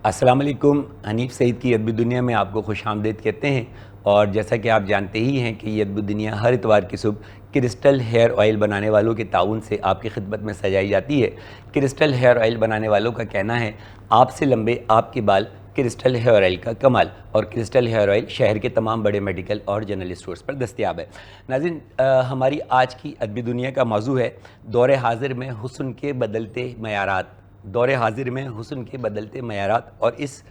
السلام علیکم. حنیف سعید کی ادبی دنیا میں آپ کو خوش آمدید کہتے ہیں. اور جیسا کہ آپ جانتے ہی ہیں کہ یہ ادبی دنیا ہر اتوار کی صبح کرسٹل ہیئر آئل بنانے والوں کے تعاون سے آپ کی خدمت میں سجائی جاتی ہے. کرسٹل ہیئر آئل بنانے والوں کا کہنا ہے آپ سے لمبے آپ کے بال کرسٹل ہیئر آئل کا کمال. اور کرسٹل ہیئر آئل شہر کے تمام بڑے میڈیکل اور جنرل اسٹورز پر دستیاب ہے. ناظرین، ہماری آج کی ادبی دنیا کا موضوع ہے دور حاضر میں حسن کے بدلتے معیارات. دور حاضر میں حسن کے بدلتے معیارات، اور اس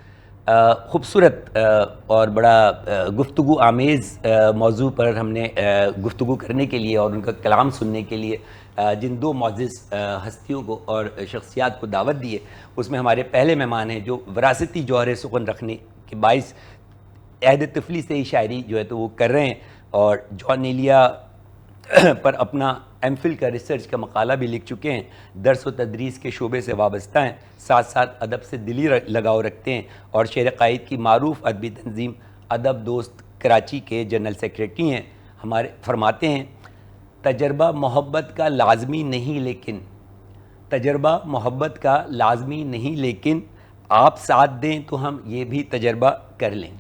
خوبصورت اور بڑا گفتگو آمیز موضوع پر ہم نے گفتگو کرنے کے لیے اور ان کا کلام سننے کے لیے جن دو معزز ہستیوں کو اور شخصیات کو دعوت دی ہے، اس میں ہمارے پہلے مہمان ہیں جو وراثتی جوہر سخن رکھنے کے باعث عہد طفلی سے ہی شاعری جو ہے تو وہ کر رہے ہیں، اور جان نیلیا پر اپنا ایم فل کا ریسرچ کا مقالہ بھی لکھ چکے ہیں. درس و تدریس کے شعبے سے وابستہ ہیں، ساتھ ساتھ ادب سے دلی لگاؤ رکھتے ہیں، اور شیر قائد کی معروف ادبی تنظیم ادب دوست کراچی کے جنرل سیکریٹری ہیں. ہمارے فرماتے ہیں تجربہ محبت کا لازمی نہیں لیکن تجربہ محبت کا لازمی نہیں لیکن آپ ساتھ دیں تو ہم یہ بھی تجربہ کر لیں.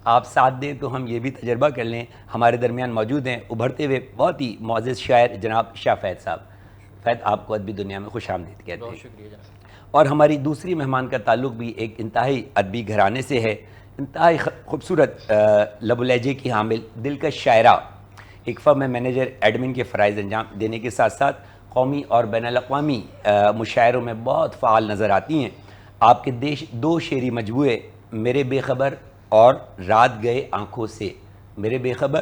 آپ ساتھ دیں تو ہم یہ بھی تجربہ کر لیں. ہمارے درمیان موجود ہیں ابھرتے ہوئے بہت ہی معزز شاعر جناب شاہ فید صاحب. فید، آپ کو ادبی دنیا میں خوش آمدید کہتے ہیں. بہت شکریہ جناب. اور ہماری دوسری مہمان کا تعلق بھی ایک انتہائی ادبی گھرانے سے ہے. انتہائی خوبصورت لب و لہجے کی حامل دلکش شاعرہ، ایک فرم میں مینیجر ایڈمن کے فرائض انجام دینے کے ساتھ ساتھ قومی اور بین الاقوامی مشاعروں میں بہت فعال نظر آتی ہیں. آپ کے دو شعری مجموعے میرے بے خبر اور رات گئے آنکھوں سے، میرے بے خبر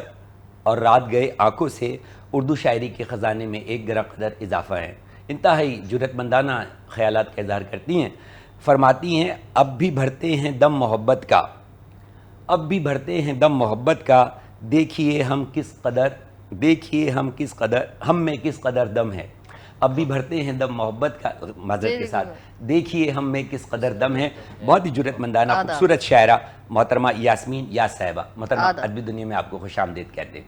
اور رات گئے آنکھوں سے اردو شاعری کے خزانے میں ایک گرہ قدر اضافہ ہیں. انتہائی جرأت مندانہ خیالات کا اظہار کرتی ہیں. فرماتی ہیں اب بھی بھرتے ہیں دم محبت کا، اب بھی بھرتے ہیں دم محبت کا، دیکھیے ہم میں کس قدر دم ہے. اب بھی بھرتے ہیں دم محبت کا، معذرت کے ساتھ، دیکھیے ہم میں کس قدر دم ہے. بہت ہی جرأت مندانہ خوبصورت شاعرہ محترمہ یاسمین یاس صاحبہ. محترمہ، ادبی دنیا میں آپ کو خوش آمدید کہتے ہیں.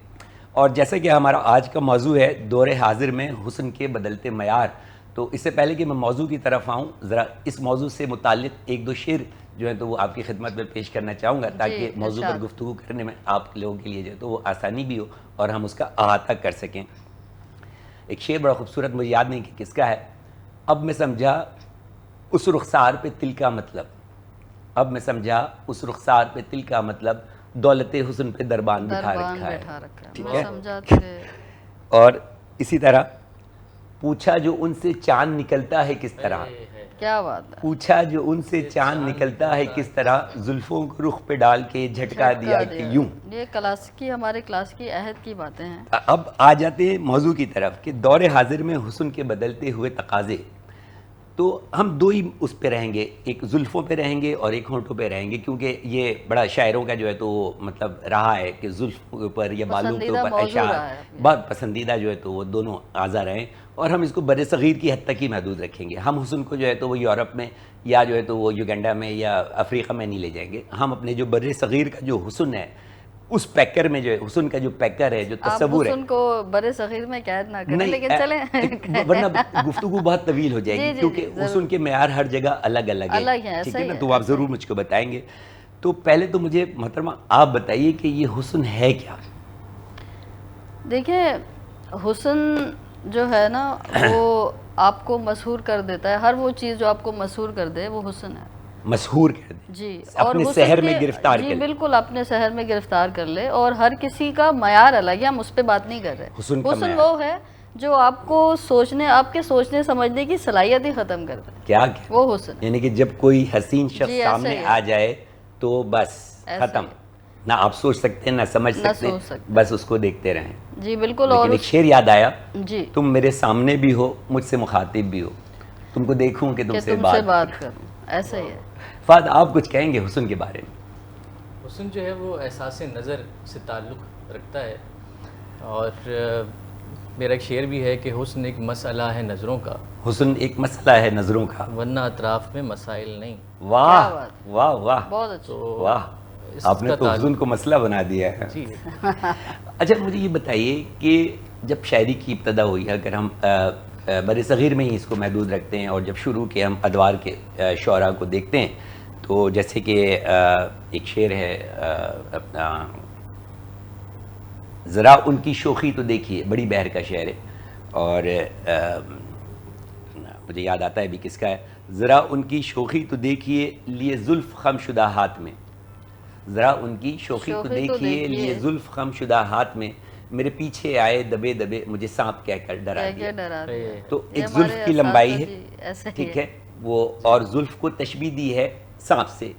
اور جیسا کہ ہمارا آج کا موضوع ہے دور حاضر میں حسن کے بدلتے معیار، تو اس سے پہلے کہ میں موضوع کی طرف آؤں، ذرا اس موضوع سے متعلق ایک دو شعر جو ہے تو وہ آپ کی خدمت میں پیش کرنا چاہوں گا، تاکہ موضوع پر گفتگو کرنے میں آپ لوگوں کے لیے جو ہے تو وہ آسانی بھی ہو اور ہم اس کا احاطہ کر سکیں. ایک شعر بڑا خوبصورت، مجھے یاد نہیں کہ کس کا ہے. اب میں سمجھا اس رخسار پہ تل کا مطلب، اب میں سمجھا اس رخسار پہ تل کا مطلب، دولت حسن پہ دربان بٹھا رکھا ہے. ٹھیک ہے. اور اسی طرح پوچھا جو ان سے چاند نکلتا ہے کس طرح، کیا بات ہے، پوچھا جو ان سے چاند نکلتا ہے کس طرح، زلفوں کو رخ پہ ڈال کے جھٹکا دیا کہ یوں. یہ کلاسیکی، ہمارے کلاسیکی عہد کی باتیں ہیں. اب آ جاتے ہیں موضوع کی طرف کہ دور حاضر میں حسن کے بدلتے ہوئے تقاضے. تو ہم دو ہی اس پہ رہیں گے، ایک زلفوں پہ رہیں گے اور ایک ہونٹوں پہ رہیں گے، کیونکہ یہ بڑا شاعروں کا جو ہے تو مطلب رہا ہے کہ زلفوں کے اوپر یا بالوں کے اوپر اشعار بہت پسندیدہ جو ہے تو وہ دونوں اعضاء رہیں. اور ہم اس کو بر صغیر کی حد تک ہی محدود رکھیں گے. ہم حسن کو جو ہے تو وہ یورپ میں یا جو ہے تو وہ یوگنڈا میں یا افریقہ میں نہیں لے جائیں گے. ہم اپنے جو بر صغیر کا جو حسن ہے اس پیکر میں جو ہے حسن کا جو پیکر ہے، جو تصور ہے، حسن کو بر صغیر میں قید نہ کریں، لیکن چلیں ورنہ گفتگو بہت طویل ہو جائے گی، کیونکہ حسن کے معیار ہر جگہ الگ الگ ہے. ٹھیک ہے نا؟ تو آپ ضرور مجھ کو بتائیں گے. تو پہلے تو مجھے محترمہ آپ بتائیے کہ یہ حسن ہے کیا؟ دیکھیں، حسن جو ہے نا وہ آپ کو مسحور کر دیتا ہے. ہر وہ چیز جو آپ کو مسحور کر دے وہ حسن ہے. مسحور کر دے، جی، اپنے سحر میں گرفتار کر لے. جی بالکل، اپنے سحر میں گرفتار کر لے. اور ہر کسی کا معیار الگ ہے، ہم اس پہ بات نہیں کر رہے. حسن وہ ہے جو آپ کو سوچنے، آپ کے سوچنے سمجھنے کی صلاحیت ہی ختم کر دے. کیا وہ حسن، یعنی کہ جب کوئی حسین شخص سامنے آ جائے تو بس ختم، نہ آپ سوچ سکتے نہ سمجھ سکتے، بس اس کو دیکھتے رہیں. جی بالکل. لیکن ایک شعر یاد آیا، جی، تم میرے سامنے بھی ہو مجھ سے مخاطب بھی ہو، تم کو دیکھوں کہ تم سے بات کروں. ایسا ہی ہے. فہد، آپ کچھ کہیں گے حسن کے بارے میں؟ حسن جو ہے وہ احساس نظر سے تعلق رکھتا ہے. اور میرا ایک شعر بھی ہے کہ حسن ایک مسئلہ ہے نظروں کا، حسن ایک مسئلہ ہے نظروں کا، ورنہ اطراف میں مسائل نہیں. واہ واہ واہ، بہت اچھا. واہ، آپ نے تو حسن کو مسئلہ بنا دیا ہے. جی. اچھا، مجھے یہ بتائیے کہ جب شاعری کی ابتدا ہوئی، اگر ہم بر صغیر میں ہی اس کو محدود رکھتے ہیں، اور جب شروع کے ہم ادوار کے شعراء کو دیکھتے ہیں تو جیسے کہ ایک شعر ہے اپنا، ذرا ان کی شوخی تو دیکھیے، بڑی بہر کا شعر ہے، اور مجھے یاد آتا ہے بھی کس کا ہے، ذرا ان کی شوخی تو دیکھیے لیے زلف خم شدہ ہاتھ میں، ذرا ان کی شوخی تو دیکھیے لیے زلف خم شدہ ہاتھ میں، میرے پیچھے آئے دبے دبے مجھے سانپ کہہ کر ڈرا دیا. تو ایک زلف کی لمبائی ہے، ٹھیک ہے وہ، اور زلف کو تشبیہ دی ہے سانپ سے.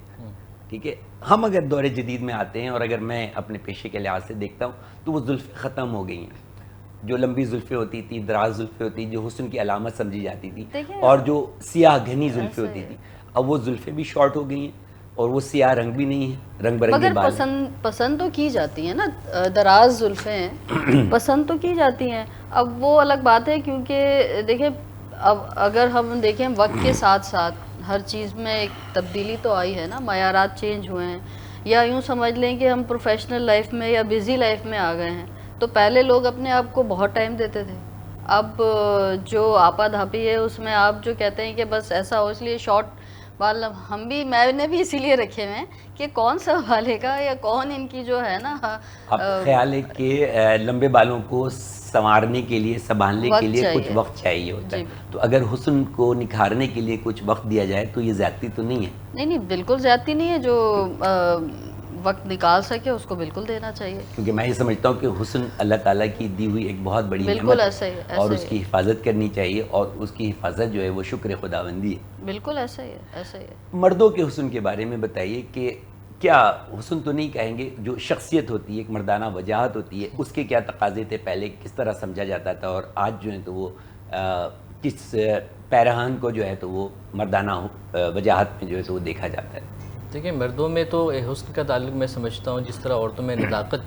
ٹھیک ہے، ہم اگر دور جدید میں آتے ہیں اور اگر میں اپنے پیشے کے لحاظ سے دیکھتا ہوں تو وہ زلفیں ختم ہو گئی ہیں. جو لمبی زلفیں ہوتی تھی، دراز زلفیں ہوتی، جو حسن کی علامت سمجھی جاتی تھی، اور جو سیاہ گھنی زلفیں ہوتی تھی، اب وہ زلفیں بھی شارٹ ہو گئی ہیں اور وہ سیاہ رنگ بھی نہیں ہے، رنگ برنگے بال. مگر پسند تو کی جاتی ہیں نا، دراز زلفیں ہیں پسند تو کی جاتی ہیں. اب وہ الگ بات ہے، کیونکہ دیکھیں اب اگر ہم دیکھیں وقت کے ساتھ ساتھ ہر چیز میں ایک تبدیلی تو آئی ہے نا، معیارات چینج ہوئے ہیں، یا یوں سمجھ لیں کہ ہم پروفیشنل لائف میں یا بزی لائف میں آ گئے ہیں. تو پہلے لوگ اپنے آپ کو بہت ٹائم دیتے تھے، اب جو آپا دھاپی ہے اس میں آپ جو کہتے ہیں کہ بس ایسا ہو، اس لیے شارٹ بال ہم بھی، میں نے بھی اسی لیے رکھے ہوئے ہیں کہ کون سا والے گا یا کون ان کی جو ہے نا. اب خیال ہے کہ لمبے بالوں کو سنوارنے کے لیے، سنبھالنے کے لیے کچھ وقت چاہیے ہوتا ہے، تو اگر حسن کو نکھارنے کے لیے کچھ وقت دیا جائے تو یہ زیادتی تو نہیں ہے. نہیں بالکل زیادتی نہیں ہے، جو وقت نکال سکے اس کو بالکل دینا چاہیے. کیونکہ میں یہ سمجھتا ہوں کہ حسن اللہ تعالیٰ کی دی ہوئی ایک بہت بڑی نعمت ہے، اور اس کی حفاظت کرنی چاہیے، اور اس کی حفاظت جو ہے وہ شکر خداوندی ہے. بالکل ایسا ہی ہے، ایسا ہی ہے. مردوں کے حسن کے بارے میں بتائیے کہ کیا حسن تو نہیں کہیں گے، جو شخصیت ہوتی ہے، ایک مردانہ وجاہت ہوتی ہے، اس کے کیا تقاضے تھے پہلے، کس طرح سمجھا جاتا تھا، اور آج جو ہے تو وہ کس پیرہن کو جو ہے تو وہ مردانہ وجاہت میں جو ہے تو وہ دیکھا جاتا ہے. دیکھیں مردوں میں تو حسن کا تعلق میں سمجھتا ہوں جس طرح عورتوں میں نزاکت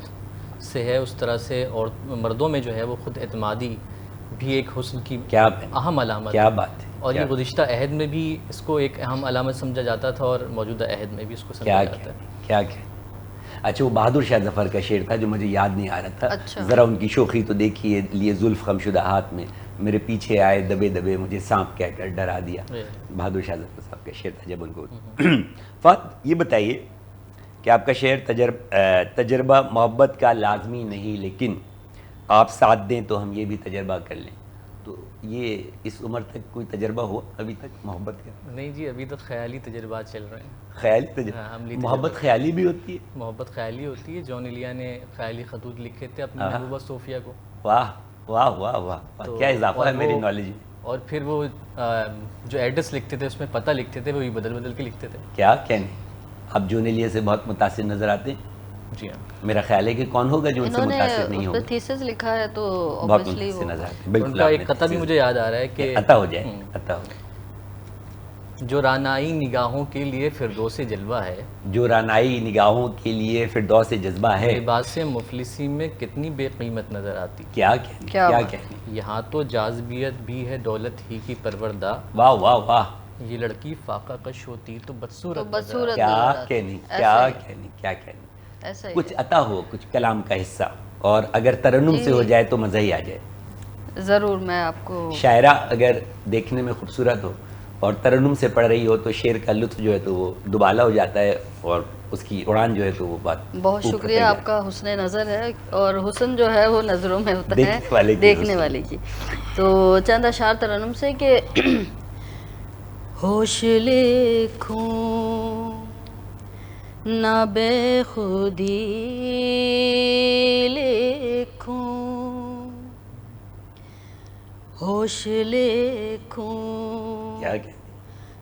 سے ہے، اس طرح سے مردوں میں جو ہے وہ خود اعتمادی بھی ایک حسن کی اہم علامت ہے. کیا بات ہے. اور یہ گزشتہ عہد میں بھی اس کو ایک اہم علامت سمجھا جاتا تھا، اور موجودہ عہد میں بھی اس کو سمجھا جاتا ہے. کیا اچھا، وہ بہادر شاہ ظفر کا شعر تھا جو مجھے یاد نہیں آ رہا تھا. ذرا ان کی شوخی تو دیکھیے لیے زلف خم شدہ ہاتھ میں، میرے پیچھے آئے دبے دبے مجھے سانپ کہہ کر ڈرا دیا. بہادر شاہ ظفر صاحب کا شعر تھا جب ان کو. فات یہ بتائیے کہ آپ کا شعر تجربہ محبت کا لازمی نہیں، لیکن آپ ساتھ دیں تو ہم یہ بھی تجربہ کر لیں. تو یہ اس عمر تک کوئی تجربہ ہوا ابھی تک محبت کا؟ نہیں جی، ابھی تو خیالی تجربات چل رہے ہیں. خیالی تجربہ؟ محبت خیالی بھی ہوتی ہے؟ محبت خیالی ہوتی ہے. جون ایلیا نے خیالی خطوط لکھے تھے اپنی محبوبہ صوفیہ کو. واہ واہ واہ واہ، کیا اضافہ ہے میری نالج میں. اور پھر وہ جو ایڈریس لکھتے تھے اس میں پتہ لکھتے تھے، وہ بھی بدل بدل کے لکھتے تھے. کیا کہنے، آپ جون ایلیا سے بہت متاثر نظر آتے ہیں. جی ہاں، میرا خیال ہے کہ کون ہوگا جو ان سے متاثر نہیں ہوگا. انہوں نے تھیسس لکھا ہے تو بہت متاثر نظر آتے ہیں. ان کا ایک قطعہ بھی مجھے یاد آ رہا ہے کہ عطا ہو جائے، عطا ہو جائے. جو رانائی نگاہوں کے لیے فردوس جلوہ ہے، جو رانائی نگاہوں کے لیے فردوس جذبہ ہے، لباس مفلسی میں کتنی بے قیمت نظر آتی. کیا کہنے. یہاں تو جاذبیت بھی ہے دولت ہی کی پروردہ. واہ واہ واہ. یہ لڑکی فاقہ کش ہوتی تو بدصورت. کیا کہنے، کیا کہنے، کیا کہنے. کچھ عطا ہو، کچھ کلام کا حصہ، اور اگر ترنم سے ہو جائے تو مزہ ہی آ جائے. ضرور. میں آپ کو شاعرہ اگر دیکھنے میں خوبصورت ہو اور ترنم سے پڑھ رہی ہو تو شعر کا لطف جو ہے تو وہ دوبالا ہو جاتا ہے، اور اس کی اڑان جو ہے تو وہ بات. بہت شکریہ، آپ کا حسن نظر ہے، اور حسن جو ہے وہ نظروں میں ہوتا ہے دیکھنے والے کی. تو چند اشعار ترنم سے کہ ہوش لکھوں نہ بے خودی لکھوں، ہوش لکھوں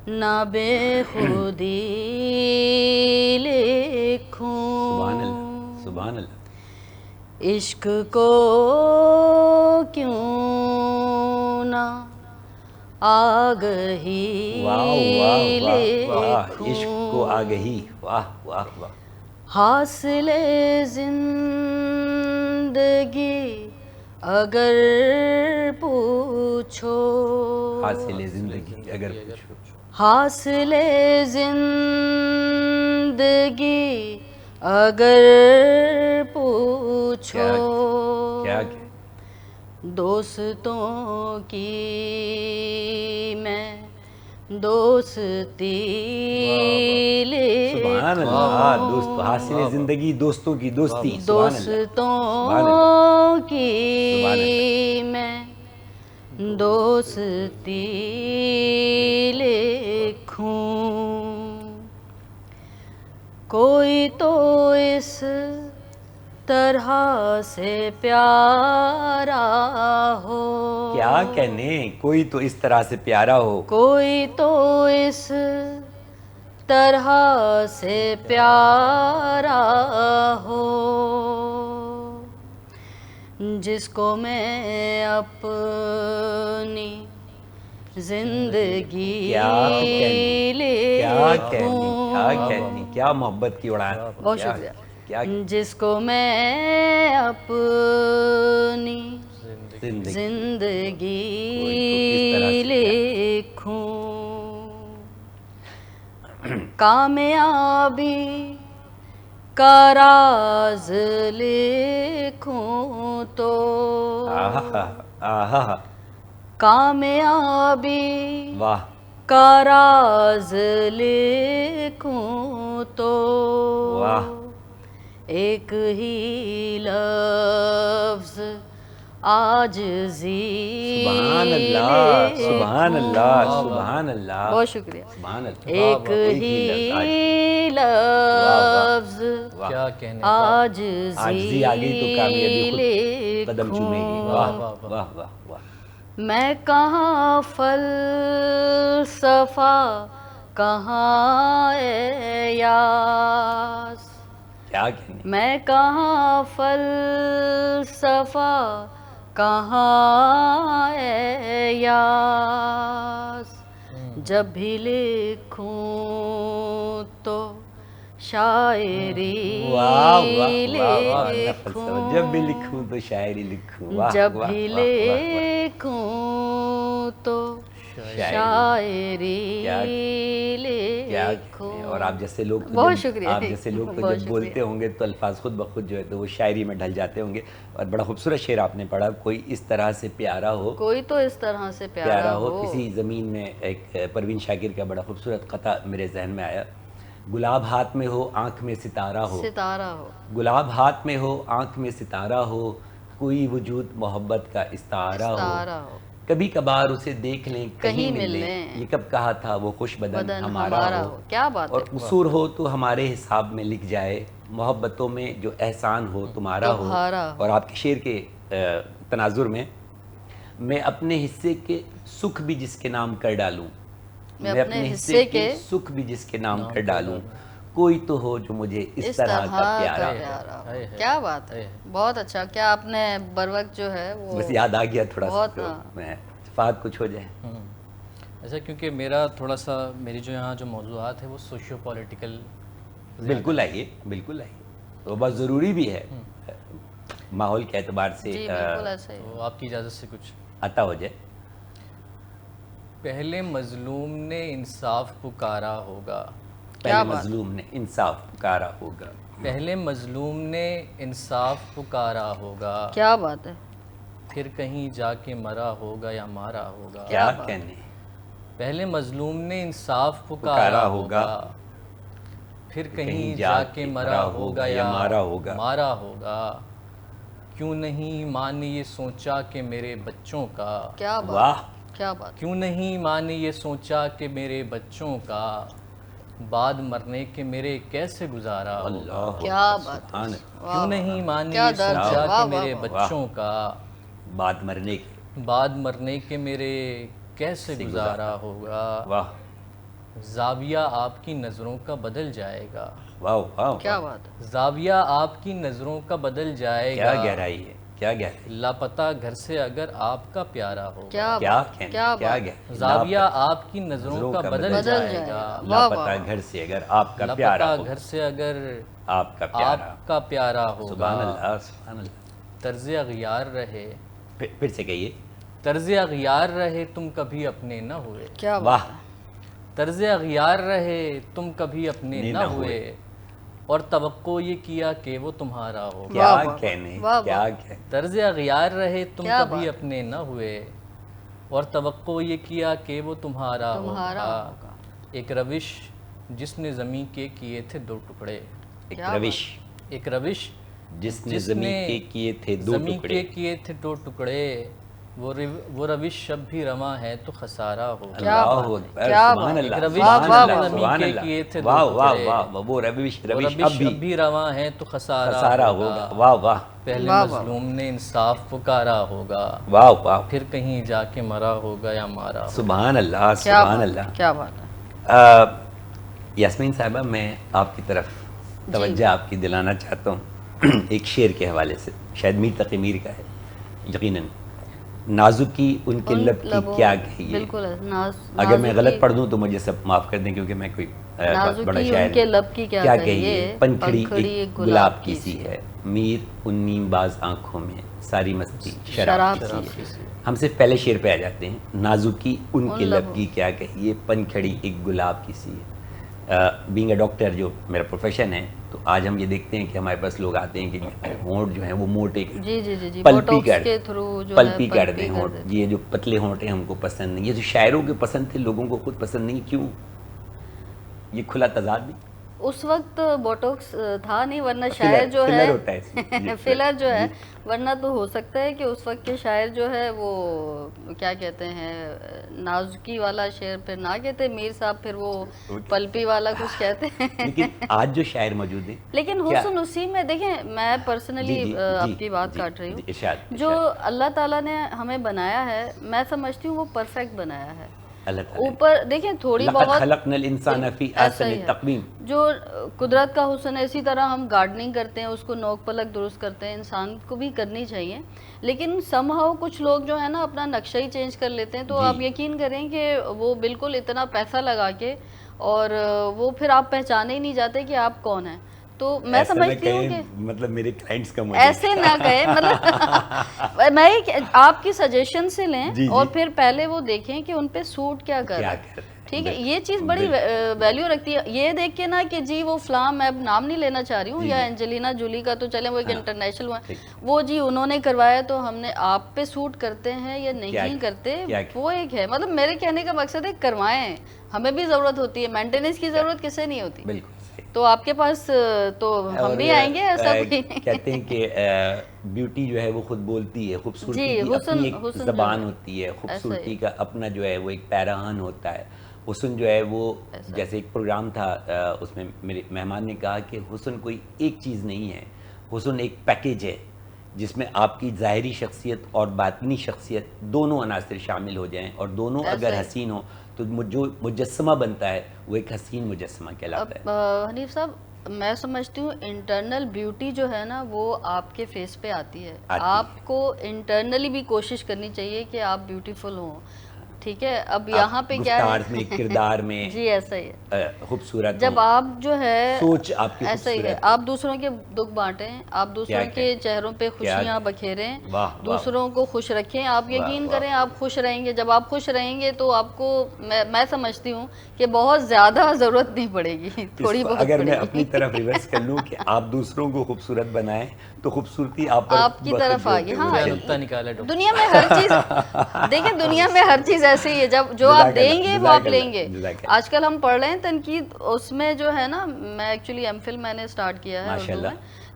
نہ بے خودی لکھوں. سبحان اللہ، سبحان اللہ. عشق کو کیوں نہ آگہی لکھوں. عشق کو آگہی. واہ واہ واہ. حاصل زندگی اگر پوچھو، حاصل زندگی اگر پوچھو، حاصل زندگی اگر پوچھو. کیا دوستوں کی میں دوستی سبحان اللہ، دوست حاصل زندگی دوستوں کی دوستی، دوستوں کی میں دوستی لکھوں، کوئی تو اس طرح سے پیارا ہو، کیا کہنے، کوئی تو اس طرح سے پیارا ہو، کوئی تو اس طرح سے پیارا ہو، جس کو میں اپنی زندگی لکھوں، کیا محبت کی اڑان، بہت شکریہ، جس کو میں اپنی زندگی لکھوں، کامیابی کا راز لکھوں تو، کامیابی واہ کا راز لکھوں تو، واہ، ایک ہی لفظ عاجزی سبحان اللہ، سبحان اللہ، سبحان اللہ، بہت شکریہ، سبحان اللہ، ایک ہی لفظ کیا کہنے، عاجزی آ گئی تو کامیابی خود قدم چومے گی، واہ واہ واہ واہ، میں کہاں فلسفہ کہاں ایاس، کیا کہنے، میں کہاں فلسفہ کہاں ایاس، جب بھی لکھوں تو شاعری لکھوں، جب بھی لکھوں تو شاعری لکھوں، جب بھی لکھوں تو شاعری لکھوں، اور آپ جیسے لوگ بہت شکریہ، آپ جیسے لوگ تو جب بولتے ہوں گے تو الفاظ خود بخود جو ہے تو وہ شاعری میں ڈھل جاتے ہوں گے، اور بڑا خوبصورت شعر آپ نے پڑھا، کوئی اس طرح سے پیارا ہو، کوئی تو اس طرح سے پیارا ہو، کسی زمین میں ایک پروین شاکر کا بڑا خوبصورت قطع میرے ذہن میں آیا، گلاب ہاتھ میں ہو آنکھ میں ستارہ ہو، ستارہ ہو، گلاب ہاتھ میں ہو آنکھ میں ستارہ ہو، کوئی وجود محبت کا استعارہ ہو، کبھی کبھار اسے دیکھ لیں کہیں مل لیں، یہ کب کہا تھا وہ خوش بدن ہمارا ہو، کیا بات ہے، اور قصور ہو تو ہمارے حساب میں لکھ جائے، محبتوں میں جو احسان ہو تمہارا ہو، اور آپ کے شعر کے تناظر میں اپنے حصے کے سکھ بھی جس کے نام کر ڈالوں، میں اپنے حصے کے سکھ بھی جس کے نام کر ڈالوں، کوئی تو ہو جو مجھے اس طرح کا پیارا ہو، کیا بات ہے، بہت اچھا، کیا آپ نے بروقت جو ہے وہ بس یاد آ گیا تھوڑا سا تو میں فات کچھ ہو جائے، ایسا کیونکہ میرا تھوڑا سا میری جو یہاں جو موضوعات ہے وہ سوشیو پولیٹیکل، بالکل آئیے، بالکل آئیے، وہ بہت ضروری بھی ہے ماحول کے اعتبار سے، تو آپ کی اجازت سے کچھ عطا ہو جائے، پہلے مظلوم نے انصاف پکارا ہوگا، پہلے مظلوم نے انصاف پکارا ہوگا، پہلے مظلوم نے انصاف پکارا ہوگا، کیا بات ہے، پھر کہیں جا کے مرا ہوگا یا مارا ہوگا، کیا کہنے، پہلے مظلوم نے انصاف پکارا ہوگا، پھر کہیں جا کے مرا ہوگا یا مارا ہوگا، کیوں نہیں ماں نے یہ سوچا کہ میرے بچوں کا، کیا بات، کیا بات، کیوں نہیں ماں نے یہ سوچا کہ میرے بچوں کا بعد مرنے کے میرے کیسے گزارا ہوگا، کیا بات، کیوں نہیں ماں نے یہ سوچا کہ میرے بچوں کا بعد مرنے کے میرے کیسے گزارا ہوگا، زاویہ آپ کی نظروں کا بدل جائے گا، کیا بات، زاویہ آپ کی نظروں کا بدل جائے گا، کیا گہرائی ہے، کیا گہرائی، لاپتہ گھر سے اگر آپ کا پیارا ہوگا، کیا زاویہ آپ کی نظروں کا بدل جائے گا، لاپتہ گھر سے اگر آپ کا پیارا ہوگا، گھر سے اگر آپ کا پیارا ہوگا، سبحان اللہ، سبحان اللہ، طرز اغیار رہے، پھر سے کہیے، طرز اغیار رہے تم کبھی اپنے نہ ہوئے، کیا واہ، طرز اغیار رہے تم کبھی اپنے نہ ہوئے، اور توقع یہ کیا کہ وہ تمہارا ہوگا، کیا کہنے، کیا کہنے، طرز اغیار رہے تم کبھی اپنے نہ ہوئے، اور توقع یہ کیا کہ وہ تمہارا تمہارا ہوگا، ایک روش جس نے زمین کے کیے تھے دو ٹکڑے، ایک روش جس نے زمین کے کیے تھے دو زمین ٹکڑے، کے کیے تھے دو ٹکڑے، وہ روش شب بھی رواں ہے تو خسارہ ہوگا۔ اللہ اکبر، سبحان اللہ، ایک روش سبحان جس نے اللہ، زمین سبحان کے اللہ، کیے تھے دو واہ واہ ٹکڑے، واہ، وہ روش وہ اب روش بھی اب بھی رواں ہے تو خسارہ خسارہ ہوگا، واہ واہ پہلے مظلوم نے انصاف پکارا ہوگا، واہ واہ، پھر کہیں جا کے مرا ہوگا یا مارا ہوگا۔ سبحان اللہ، سبحان اللہ۔ کیا بات ہے۔ یاسمین صاحبہ، میں آپ کی طرف توجہ آپ کی دلانا چاہتا ہوں ایک شعر کے حوالے سے، شاید میر تقی میر کا ہے یقیناً، نازکی ان کے لب کی کیا کہیے، بالکل، اگر میں غلط پڑھ دوں تو مجھے سب معاف کر دیں کیونکہ میں کوئی بڑا شاعر ان کے لب کی کیا کہیے، پنکھڑی ایک گلاب کی سی ہے، میر ان نیم باز آنکھوں میں ساری مستی شراب کی سی ہے۔ ہم صرف پہلے شعر پہ آ جاتے ہیں، نازکی ان کے لب کی کیا کہیے، پنکھڑی ایک گلاب کی سی ہے۔ بینگ اے ڈاکٹر جو میرا پروفیشن ہے، تو آج ہم یہ دیکھتے ہیں کہ ہمارے پاس لوگ آتے ہیں کہ ہونٹ جو ہیں وہ موٹے پلپی کر دیں ہونٹ، یہ جو پتلے ہونٹ ہیں ہم کو پسند نہیں، یہ جو شاعروں کے پسند تھے لوگوں کو خود پسند نہیں، کیوں؟ یہ کھلا تضاد نہیں، اس وقت بوٹوکس تھا نہیں، ورنہ شاعر جو ہے فلر جو ہے، ورنہ تو ہو سکتا ہے کہ اس وقت کے شاعر جو ہے وہ کیا کہتے ہیں، نازکی والا شعر پھر نہ کہتے میر صاحب، پھر وہ پلپی والا کچھ کہتے ہیں، لیکن آج جو شاعر موجود ہیں، لیکن حسن اسی میں دیکھیں، میں پرسنلی آپ کی بات کاٹ رہی ہوں، جو اللہ تعالیٰ نے ہمیں بنایا ہے، میں سمجھتی ہوں وہ پرفیکٹ بنایا ہے۔ اوپر دیکھیں تھوڑی بہت خلقنا الانسان فی احسن تقویم، جو قدرت کا حسن ہے، اسی طرح ہم گارڈننگ کرتے ہیں، اس کو نوک پلک درست کرتے ہیں، انسان کو بھی کرنی چاہیے، لیکن سم ہاؤ کچھ لوگ جو ہے نا اپنا نقشہ ہی چینج کر لیتے ہیں، تو آپ یقین کریں کہ وہ بالکل اتنا پیسہ لگا کے، اور وہ پھر آپ پہچانے ہی نہیں جاتے کہ آپ کون ہیں۔ تو میں سمجھتی ہوں کہ مطلب میرے کلائنٹس کا ایسے نہ کہیں، مطلب میں آپ کی سجیشن سے لیں اور پھر پہلے وہ دیکھیں کہ ان پہ سوٹ کیا کر رہا ہے، ٹھیک ہے، یہ چیز بڑی ویلیو رکھتی ہے۔ یہ دیکھ کے نا کہ جی وہ فلاں، میں اب نام نہیں لینا چاہ رہی ہوں، یا اینجلینا جولی کا تو چلیں وہ ایک انٹرنیشنل ہوا، وہ جی انہوں نے کروایا تو ہم نے، آپ پہ سوٹ کرتے ہیں یا نہیں کرتے وہ ایک ہے، مطلب میرے کہنے کا مقصد ہے کروائیں، ہمیں بھی ضرورت ہوتی ہے، مینٹیننس کی ضرورت کسے نہیں ہوتی، بالکل، تو آپ کے پاس تو ہم بھی آئیں گے، ایسا کوئی کہتے ہیں کہ بیوٹی جو ہے وہ خود بولتی ہے، خوبصورتی کی اپنی ایک زبان ہوتی ہے، خوبصورتی کا اپنا جو ہے وہ ایک پیراہن ہوتا ہے، حسن جو ہے وہ جیسے ایک پروگرام تھا، اس میں میرے مہمان نے کہا کہ حسن کوئی ایک چیز نہیں ہے، حسن ایک پیکیج ہے جس میں آپ کی ظاہری شخصیت اور باطنی شخصیت دونوں عناصر شامل ہو جائیں، اور دونوں اگر حسین ہوں تو جو مجسمہ بنتا ہے وہ ایک حسین مجسمہ کہلاتا ہے۔ حنیف صاحب، میں سمجھتی ہوں انٹرنل بیوٹی جو ہے نا وہ آپ کے فیس پہ آتی ہے، آپ کو انٹرنلی بھی کوشش کرنی چاہیے کہ آپ بیوٹیفل ہوں، ٹھیک ہے۔ اب یہاں پہ کیا ہے، کردار میں جی ایسا ہی ہے، خوبصورت جب آپ جو ہے سوچ آپ کی ایسا ہی ہے، آپ دوسروں کے دکھ بانٹیں، آپ دوسروں کے چہروں پہ خوشیاں بکھیریں، دوسروں کو خوش رکھیں، آپ یقین کریں آپ خوش رہیں گے، جب آپ خوش رہیں گے تو آپ کو میں سمجھتی ہوں کہ بہت زیادہ ضرورت نہیں پڑے گی، تھوڑی بہت اگر میں اپنی طرف ریورس کر لوں کہ آپ دوسروں کو خوبصورت بنائیں تو خوبصورتی آپ کی طرف آ گئی۔ ہاں، دنیا میں ہر چیز دیکھیں، دنیا میں ہر چیز ایسے ہی ہے، جب جو آپ دیں گے وہ آپ لیں گے۔ آج کل ہم پڑھ رہے ہیں تنقید، اس میں جو ہے نا، میں ایکچولی ایم فل میں نے سٹارٹ کیا ہے اردو میں،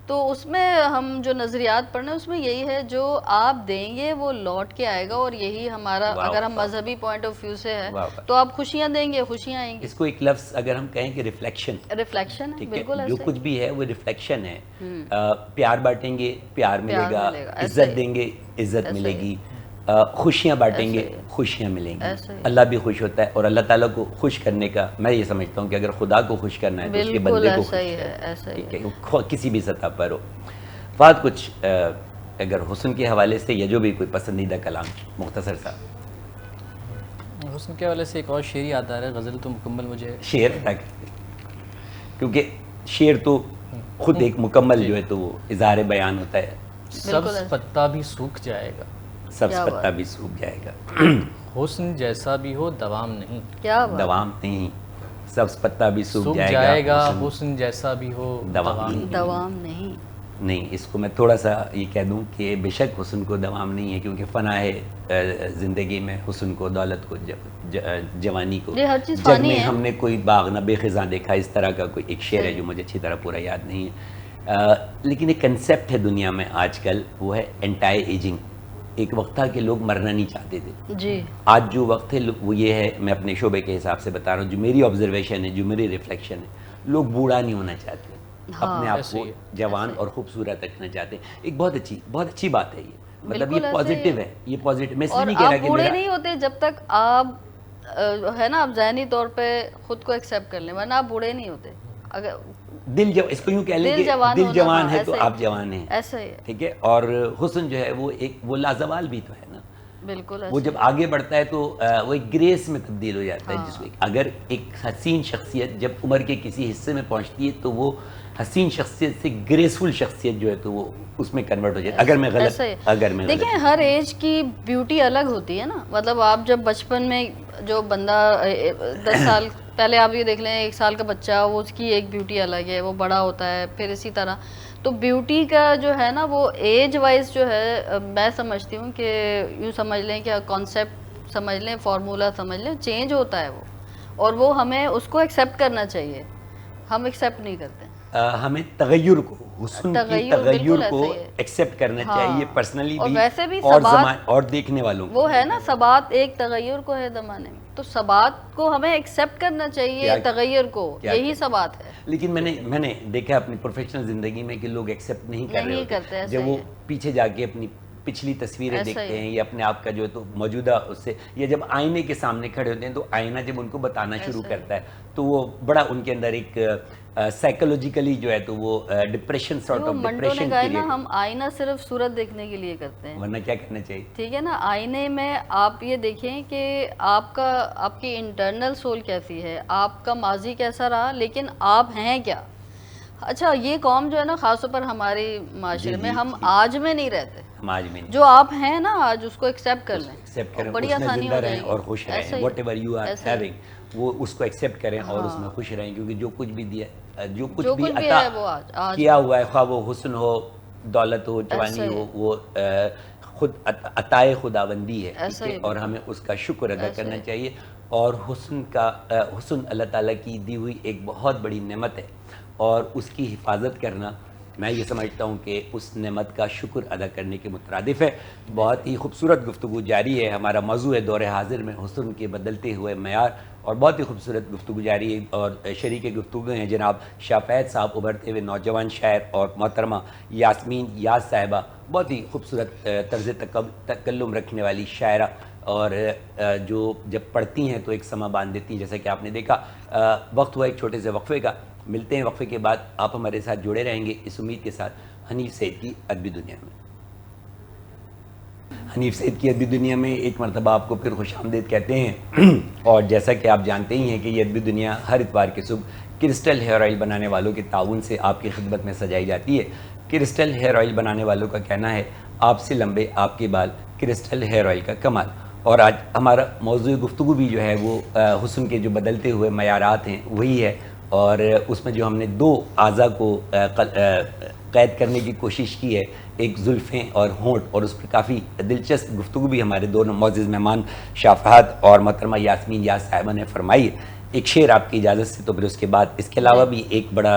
تو اس میں ہم جو نظریات پڑھ رہے ہیں اس میں یہی ہے، جو آپ دیں گے وہ لوٹ کے آئے گا، اور یہی ہمارا، اگر ہم مذہبی پوائنٹ آف ویو سے ہے تو آپ خوشیاں دیں گے، خوشیاں آئیں گی۔ اس کو ایک لفظ اگر ہم کہیں کہ ریفلیکشن ہے، بالکل جو کچھ بھی ہے وہ ریفلیکشن ہے۔ پیار بانٹیں گے پیار ملے گا، عزت دیں گے عزت ملے گی، خوشیاں بانٹیں گے خوشیاں ملیں گی، اللہ بھی خوش ہوتا ہے، اور اللہ تعالیٰ کو خوش کرنے کا میں یہ سمجھتا ہوں کہ اگر خدا کو خوش کرنا ہے تو اس کے بندے کو خوش کرنا ہے، کسی بھی سطح پر ہو۔ فہد، کچھ اگر حسن کے حوالے سے یا جو بھی کوئی پسندیدہ کلام مختصر سا؟ حسن کے حوالے سے ایک اور شعر یاد آ رہا ہے، غزل تو مکمل مجھے شعر ادا کرتے، کیونکہ شعر تو خود ایک مکمل جو ہے تو وہ اظہار بیان ہوتا ہے۔ سبز پتا بھی سوکھ جائے گا، سبز پتا بھی سوکھ جائے گا، حسن جیسا بھی ہو دوام نہیں، دوام نہیں، سبز پتا بھی سوکھ جائے گا، حسن جیسا بھی ہو دوام نہیں۔ نہیں، اس کو میں تھوڑا سا یہ کہہ دوں کہ بے شک حسن کو دوام نہیں ہے، کیونکہ فنا ہے زندگی میں حسن کو، دولت کو، جوانی کو. یہ ہر چیز جگ فانی میں ہے. ہم نے کوئی باغ نہ بے خزاں دیکھا، اس طرح کا کوئی ایک شعر ہے جو مجھے اچھی طرح پورا یاد نہیں ہے. لیکن ایک کنسیپٹ ہے دنیا میں آج کل، وہ ہے اینٹائی ایجنگ. ایک وقت تھا کہ لوگ مرنا نہیں چاہتے تھے. جی. آج جو وقت ہے وہ یہ ہے، میں اپنے شعبے کے حساب سے بتا رہا ہوں، جو میری آبزرویشن ہے، جو میری ریفلیکشن ہے، لوگ بوڑھا نہیں ہونا چاہتے، اپنے آپ کو جوان اور خوبصورت رکھنا چاہتے ہیں. ایک بہت اچھی بات ہے یہ، مطلب یہ پازیٹیو ہے، یہ پازیٹیو. میں اس لیے نہیں کہہ رہا کہ بوڑھے نہیں ہوتے جب تک آپ ہے نا، آپ ذہنی طور پہ خود کو ایکسیپٹ کر لیں، ورنہ آپ بوڑھے نہیں ہوتے. اگر اس کو یوں کہہ لیں کہ دل جوان ہے تو آپ جوان ہیں، ایسا ہی ہے. ٹھیک ہے. اور حسن جو ہے وہ لازوال بھی تو ہے نا. بالکل. وہ جب آگے بڑھتا ہے تو وہ ایک گریس میں تبدیل ہو جاتا ہے، جس کو اگر ایک حسین شخصیت جب عمر کے کسی حصے میں پہنچتی ہے تو وہ حسین شخصیت سے گریسفل شخصیت جو ہے تو وہ اس میں کنورٹ ہو جاتی ہے. اگر میں غلط دیکھیں، ہر ایج کی بیوٹی الگ ہوتی ہے نا. مطلب آپ جب بچپن میں جو بندہ 10 سال پہلے آپ یہ دیکھ لیں، 1 سال کا بچہ، وہ اس کی ایک بیوٹی الگ ہے، وہ بڑا ہوتا ہے پھر اسی طرح. تو بیوٹی کا جو ہے نا، وہ ایج وائز جو ہے، میں سمجھتی ہوں کہ یوں سمجھ لیں کہ کانسیپٹ سمجھ لیں، فارمولا سمجھ لیں، چینج ہوتا ہے وہ، اور وہ ہمیں اس کو ایکسیپٹ کرنا چاہیے. ہم ایکسیپٹ نہیں کرتے. ہمیں تغیر کو، حسن کی تغیر کو ایکسیپٹ کرنا چاہیے، پرسنلی بھی اور دیکھنے والوں کو. وہ ہے نا، ثبات ایک تغیر کو ہے زمانے میں، تو ثبات کو ہمیں ایکسیپٹ کرنا چاہیے، تغیر کو. یہی ثبات ہے. لیکن میں نے دیکھا اپنی پروفیشنل زندگی میں کہ لوگ ایکسیپٹ نہیں کر رہے ہوتے. جب وہ پیچھے جا کے اپنی پچھلی تصویریں دیکھتے ہیں یا اپنے آپ کا جو ہے تو موجودہ اس سے، یا جب آئینے کے سامنے کھڑے ہوتے ہیں تو آئینہ جب ان کو بتانا شروع کرتا ہے تو وہ بڑا ان کے اندر ایک سائیکولوجیکلی جو ہے تو وہ depression sort of depression create. ہم آئینہ صرف صورت دیکھنے کے لیے کرتے ہیں، ورنہ کیا کرنا چاہیے؟ ٹھیک ہے نا. آئینے میں آپ یہ دیکھیں کہ آپ کی انٹرنل سول کیسی ہے، آپ کا ماضی کیسا رہا، لیکن آپ ہیں کیا. اچھا، یہ قوم جو ہے نا، خاص طور پر ہمارے معاشرے میں، ہم آج میں نہیں رہتے. جو آپ ہیں نا آج، اس کو ایکسیپٹ کر لیں، بڑی آسانی ہو جائے گی اور خوش رہیں. Whatever you are having, وہ اس کو ایکسیپٹ کریں اور اس میں خوش رہیں، کیونکہ جو کچھ بھی دیا، جو کچھ بھی عطا کیا ہوا ہے، خواہ وہ حسن ہو، دولت ہو، جوانی ہو، وہ خود عطائے خداوندی ہے، اور ہمیں اس کا شکر ادا کرنا چاہیے. اور حسن اللہ تعالیٰ کی دی ہوئی ایک بہت بڑی نعمت ہے، اور اس کی حفاظت کرنا، میں یہ سمجھتا ہوں کہ اس نعمت کا شکر ادا کرنے کے مترادف ہے. بہت ہی خوبصورت گفتگو جاری ہے. ہمارا موضوع ہے دور حاضر میں حسن کے بدلتے ہوئے معیار، اور بہت ہی خوبصورت گفتگو جاری ہے. اور شریک گفتگو ہیں جناب شاہ فیض صاحب، ابھرتے ہوئے نوجوان شاعر، اور محترمہ یاسمین یاز صاحبہ، بہت ہی خوبصورت طرز تکلم رکھنے والی شاعرہ، اور جو جب پڑھتی ہیں تو ایک سما باندھ دیتی ہیں. جیسا کہ آپ نے دیکھا، وقت ہوا ایک چھوٹے سے وقفے کا. ملتے ہیں وقفے کے بعد. آپ ہمارے ساتھ جڑے رہیں گے اس امید کے ساتھ حنیف سعید کی ادبی دنیا میں. حنیف سعید کی ادبی دنیا میں ایک مرتبہ آپ کو پھر خوش آمدید کہتے ہیں. اور جیسا کہ آپ جانتے ہی ہیں کہ یہ ادبی دنیا ہر اتوار کی صبح کرسٹل ہیئر آئل بنانے والوں کے تعاون سے آپ کی خدمت میں سجائی جاتی ہے. کرسٹل ہیئر آئل بنانے والوں کا کہنا ہے، آپ سے لمبے آپ کے بال، کرسٹل ہیئر آئل کا کمال. اور آج ہمارا موضوع گفتگو بھی جو ہے وہ حسن کے جو بدلتے ہوئے معیارات ہیں وہی ہے. اور اس میں جو ہم نے 2 اعضاء کو قید کرنے کی کوشش کی ہے، ایک زلفیں اور ہونٹ، اور اس پر کافی دلچسپ گفتگو بھی ہمارے دونوں معزز مہمان شاہ فہد اور محترمہ یاسمین یاز صاحبہ نے فرمائی. ایک شعر آپ کی اجازت سے، تو پھر اس کے بعد اس کے علاوہ بھی ایک بڑا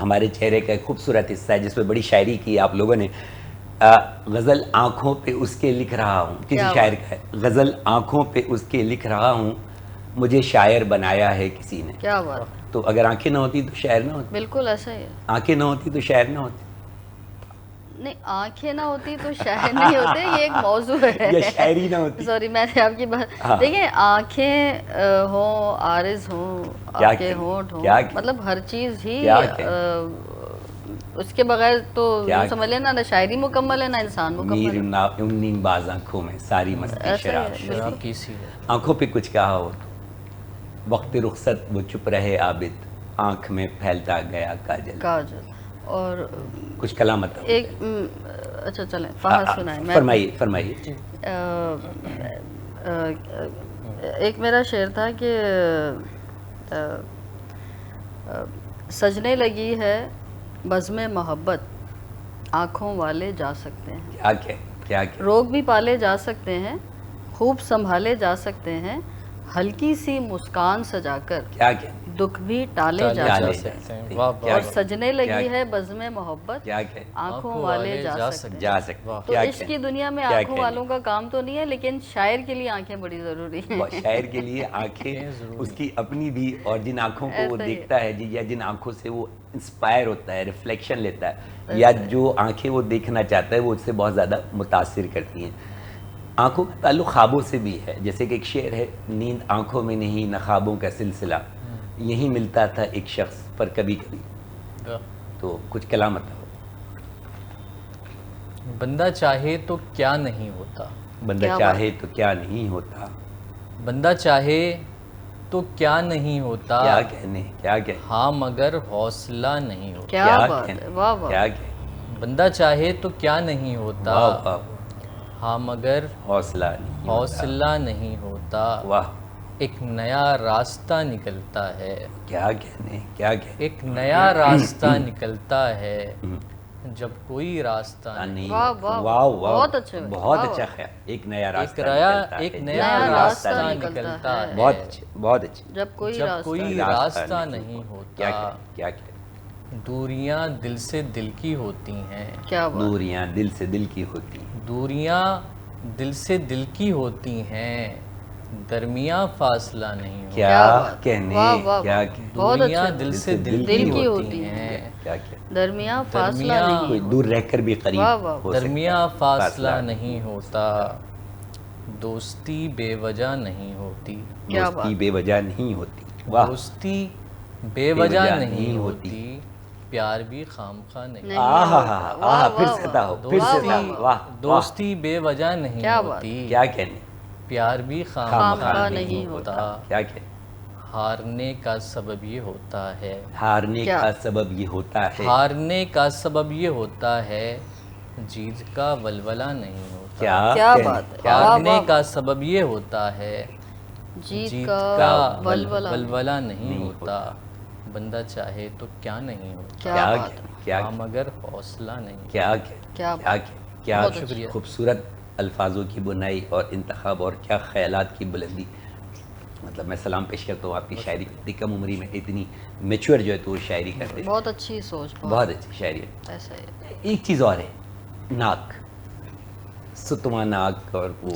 ہمارے چہرے کا ایک خوبصورت حصہ ہے جس پہ بڑی شاعری کی آپ لوگوں نے. غزل آنکھوں پہ اس کے لکھ رہا ہوں، کسی شاعر کا ہے، غزل آنکھوں پہ اس کے لکھ رہا ہوں، مجھے شاعر بنایا ہے کسی نے. کیا بات. تو اگر آنکھیں نہ ہوتی تو شاعر نہ ہوتی. بالکل ایسا ہی ہے. آنکھیں نہ ہوتی تو شاعر نہ ہوتی. نہیں، آنکھیں نہ ہوتی تو شاعر نہیں ہوتے، یہ ایک موضوع ہے. یا شاعری نہ ہوتی. سوری، میں نے آپ کی بات دیکھیں، آنکھیں ہوں، عارض ہوں، آنکھیں ہونٹ ہوں، مطلب ہر چیز ہی اس کے بغیر تو سمجھ لینا نہ شاعری مکمل ہے نہ انسان مکمل ہے. میر باز آنکھوں میں ساری مستی شراب کی سی، آنکھوں پہ کچھ کہا ہو تو وقت رخصت وہ چپ رہے عابد، آنکھ میں پھیلتا گیا کاجل. اور کچھ کلامت ایک اچھا چلیں فہد سنائیں. فرمائیے. ایک میرا شعر تھا کہ سجنے لگی ہے بزم محبت، آنکھوں والے جا سکتے ہیں. کیا کہ کیا کہ روگ بھی پالے جا سکتے ہیں, خوب سنبھالے جا سکتے ہیں, ہلکی سی مسکان سجا کر کیا کہ دکھ بھی ٹالے جا سکتے ہیں. واہ اور سجنے لگی ہے بزم محبت, کیا کہ آنکھوں والے جا سکتے ہیں. جا سکتے. تو عشق کی دنیا میں آنکھوں والوں کا کام تو نہیں ہے, لیکن شاعر کے لیے آنکھیں بڑی ضروری ہیں. شاعر کے لیے آنکھیں اس کی اپنی بھی, اور جن آنکھوں کو وہ دیکھتا ہے جی, یا جن آنکھوں سے وہ انسپائر ہوتا ہے, ریفلیکشن لیتا ہے, یا جو آنکھیں وہ دیکھنا چاہتا ہے وہ اس سے بہت زیادہ متاثر کرتی ہیں. آنکھوں کا تعلق خوابوں سے بھی ہے. جیسے کہ ایک شعر ہے, نیند آنکھوں میں نہیں نہ خوابوں کا سلسلہ, یہی ملتا تھا ایک شخص پر کبھی کبھی. تو کچھ کلام بتاؤ. بندہ چاہے تو کیا نہیں ہوتا, بندہ چاہے تو کیا نہیں ہوتا, بندہ چاہے تو کیا نہیں ہوتا, کیا کہنے کیا کہنے, ہاں مگر حوصلہ نہیں ہوتا. کیا بات ہے, واہ واہ. کیا کہنے, بندہ چاہے تو کیا نہیں ہوتا, واہ واہ, ہاں مگر حوصلہ نہیں, حوصلہ نہیں ہوتا. واہ, ایک نیا راستہ نکلتا ہے, کیا کہنے کیا کہنے, ایک نیا راستہ نکلتا ہے جب کوئی راستہ نہیں. واہ واہ, واہ واہ, بہت اچھے, بہت اچھا خیال. ایک نیا راستہ ایک نیا راستہ نکلتا ہے, بہت اچھے بہت اچھے. جب کوئی کوئی راستہ نہیں ہوتا. کیا کہنے, دوریاں دل سے دل کی ہوتی ہیں, کیا بات. دوریاں دل سے دل کی ہوتی ہیں, دوریاں دل سے دل کی ہوتی ہیں, درمیاں فاصلہ نہیں ہوتا. کیا کہنے کیا کہنے, دوریاں دل سے دل کی ہوتی ہیں, کیا کہنے, درمیاں فاصلہ نہیں, کوئی دور رہ کر بھی قریب ہو سکتا ہے. درمیاں فاصلہ نہیں ہوتا, دوستی بے وجہ نہیں ہوتی. دوستی بے وجہ نہیں ہوتی. واہ, دوستی بے وجہ نہیں ہوتی, پیار بھی خامخواہ نہیں. آہا, پھر سے تاؤ, پھر سے تاؤ. واہ, دوستی بے وجہ نہیں ہوتی, کیا کہنے, پیار بھی خامخواہ نہیں ہوتا. کیا کہنے, ہارنے کا سبب یہ ہوتا ہے, ہارنے کا سبب یہ ہوتا ہے, ہارنے کا سبب یہ ہوتا ہے, جیت کا ولولہ نہیں ہوتا. کیا بات ہے. ہارنے کا سبب یہ ہوتا ہے, جیت کا ولولہ نہیں ہوتا. بندہ چاہے تو کیا نہیں ہوتا, کیا مگر حوصلہ نہیں. کیا خوبصورت الفاظوں کی بنائی اور انتخاب, اور کیا خیالات کی بلندی. مطلب میں سلام پیش کرتا ہوں آپ کی شاعری, اتنی کم عمری میں اتنی میچور جو ہے تو وہ شاعری کرتے ہیں. بہت اچھی سوچ, بہت اچھی شاعری ہے. ایسا ہے. ایک چیز اور ہے, ناک, ستواں ناک, اور وہ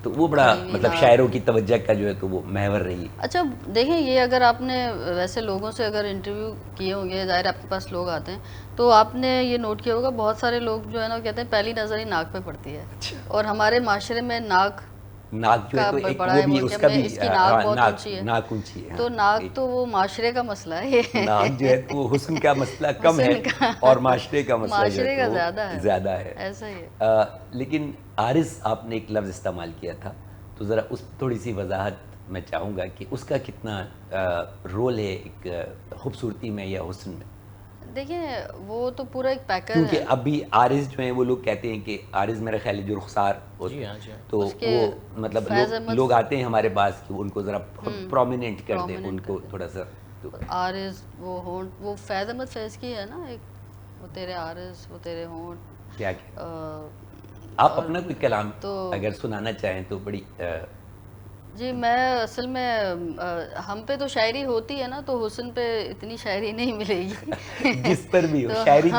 تو وہ بڑا مطلب شاعروں کی توجہ کا جو ہے تو وہ محور رہی. اچھا دیکھیں, یہ اگر آپ نے ویسے لوگوں سے اگر انٹرویو کیے ہوں گے, ظاہر آپ کے پاس لوگ آتے ہیں, تو آپ نے یہ نوٹ کیا ہوگا بہت سارے لوگ جو ہے نا کہتے ہیں پہلی نظر ہی ناک پہ پڑتی ہے. اور ہمارے معاشرے میں ناک جو ہے تو ایک وہ بھی اس کا بھی ناک اونچی ہے, تو ناک تو وہ معاشرے کا مسئلہ ہے. ناک جو ہے وہ حسن کا مسئلہ کم ہے, اور معاشرے کا مسئلہ جو ہے زیادہ ہے. ایسا ہی ہے. لیکن عارض آپ نے ایک لفظ استعمال کیا تھا, تو ذرا اس تھوڑی سی وضاحت میں چاہوں گا کہ اس کا کتنا رول ہے ایک خوبصورتی میں یا حسن میں. دیکھیں وہ تو پورا ایک پیکر ہے, کیونکہ ابھی عارض جو ہیں وہ لوگ کہتے ہیں کہ عارض میرا خیال ہے جو رخسار تو وہ مطلب لوگ آتے ہیں ہمارے پاس کہ ان کو ذرا پرومیننٹ کر دیں, ان کو تھوڑا سا. عارض وہ ہونٹ, وہ فیض احمد فیض کی ہے نا ایک, وہ تیرے عارض وہ تیرے ہونٹ. کیا آپ اپنا کوئی کلام اگر سنانا چاہیں تو بڑی. جی میں اصل میں ہم پہ تو شاعری ہوتی ہے نا, تو حسن پہ اتنی شاعری نہیں ملے گی. جس پر بھی ہو شاعری,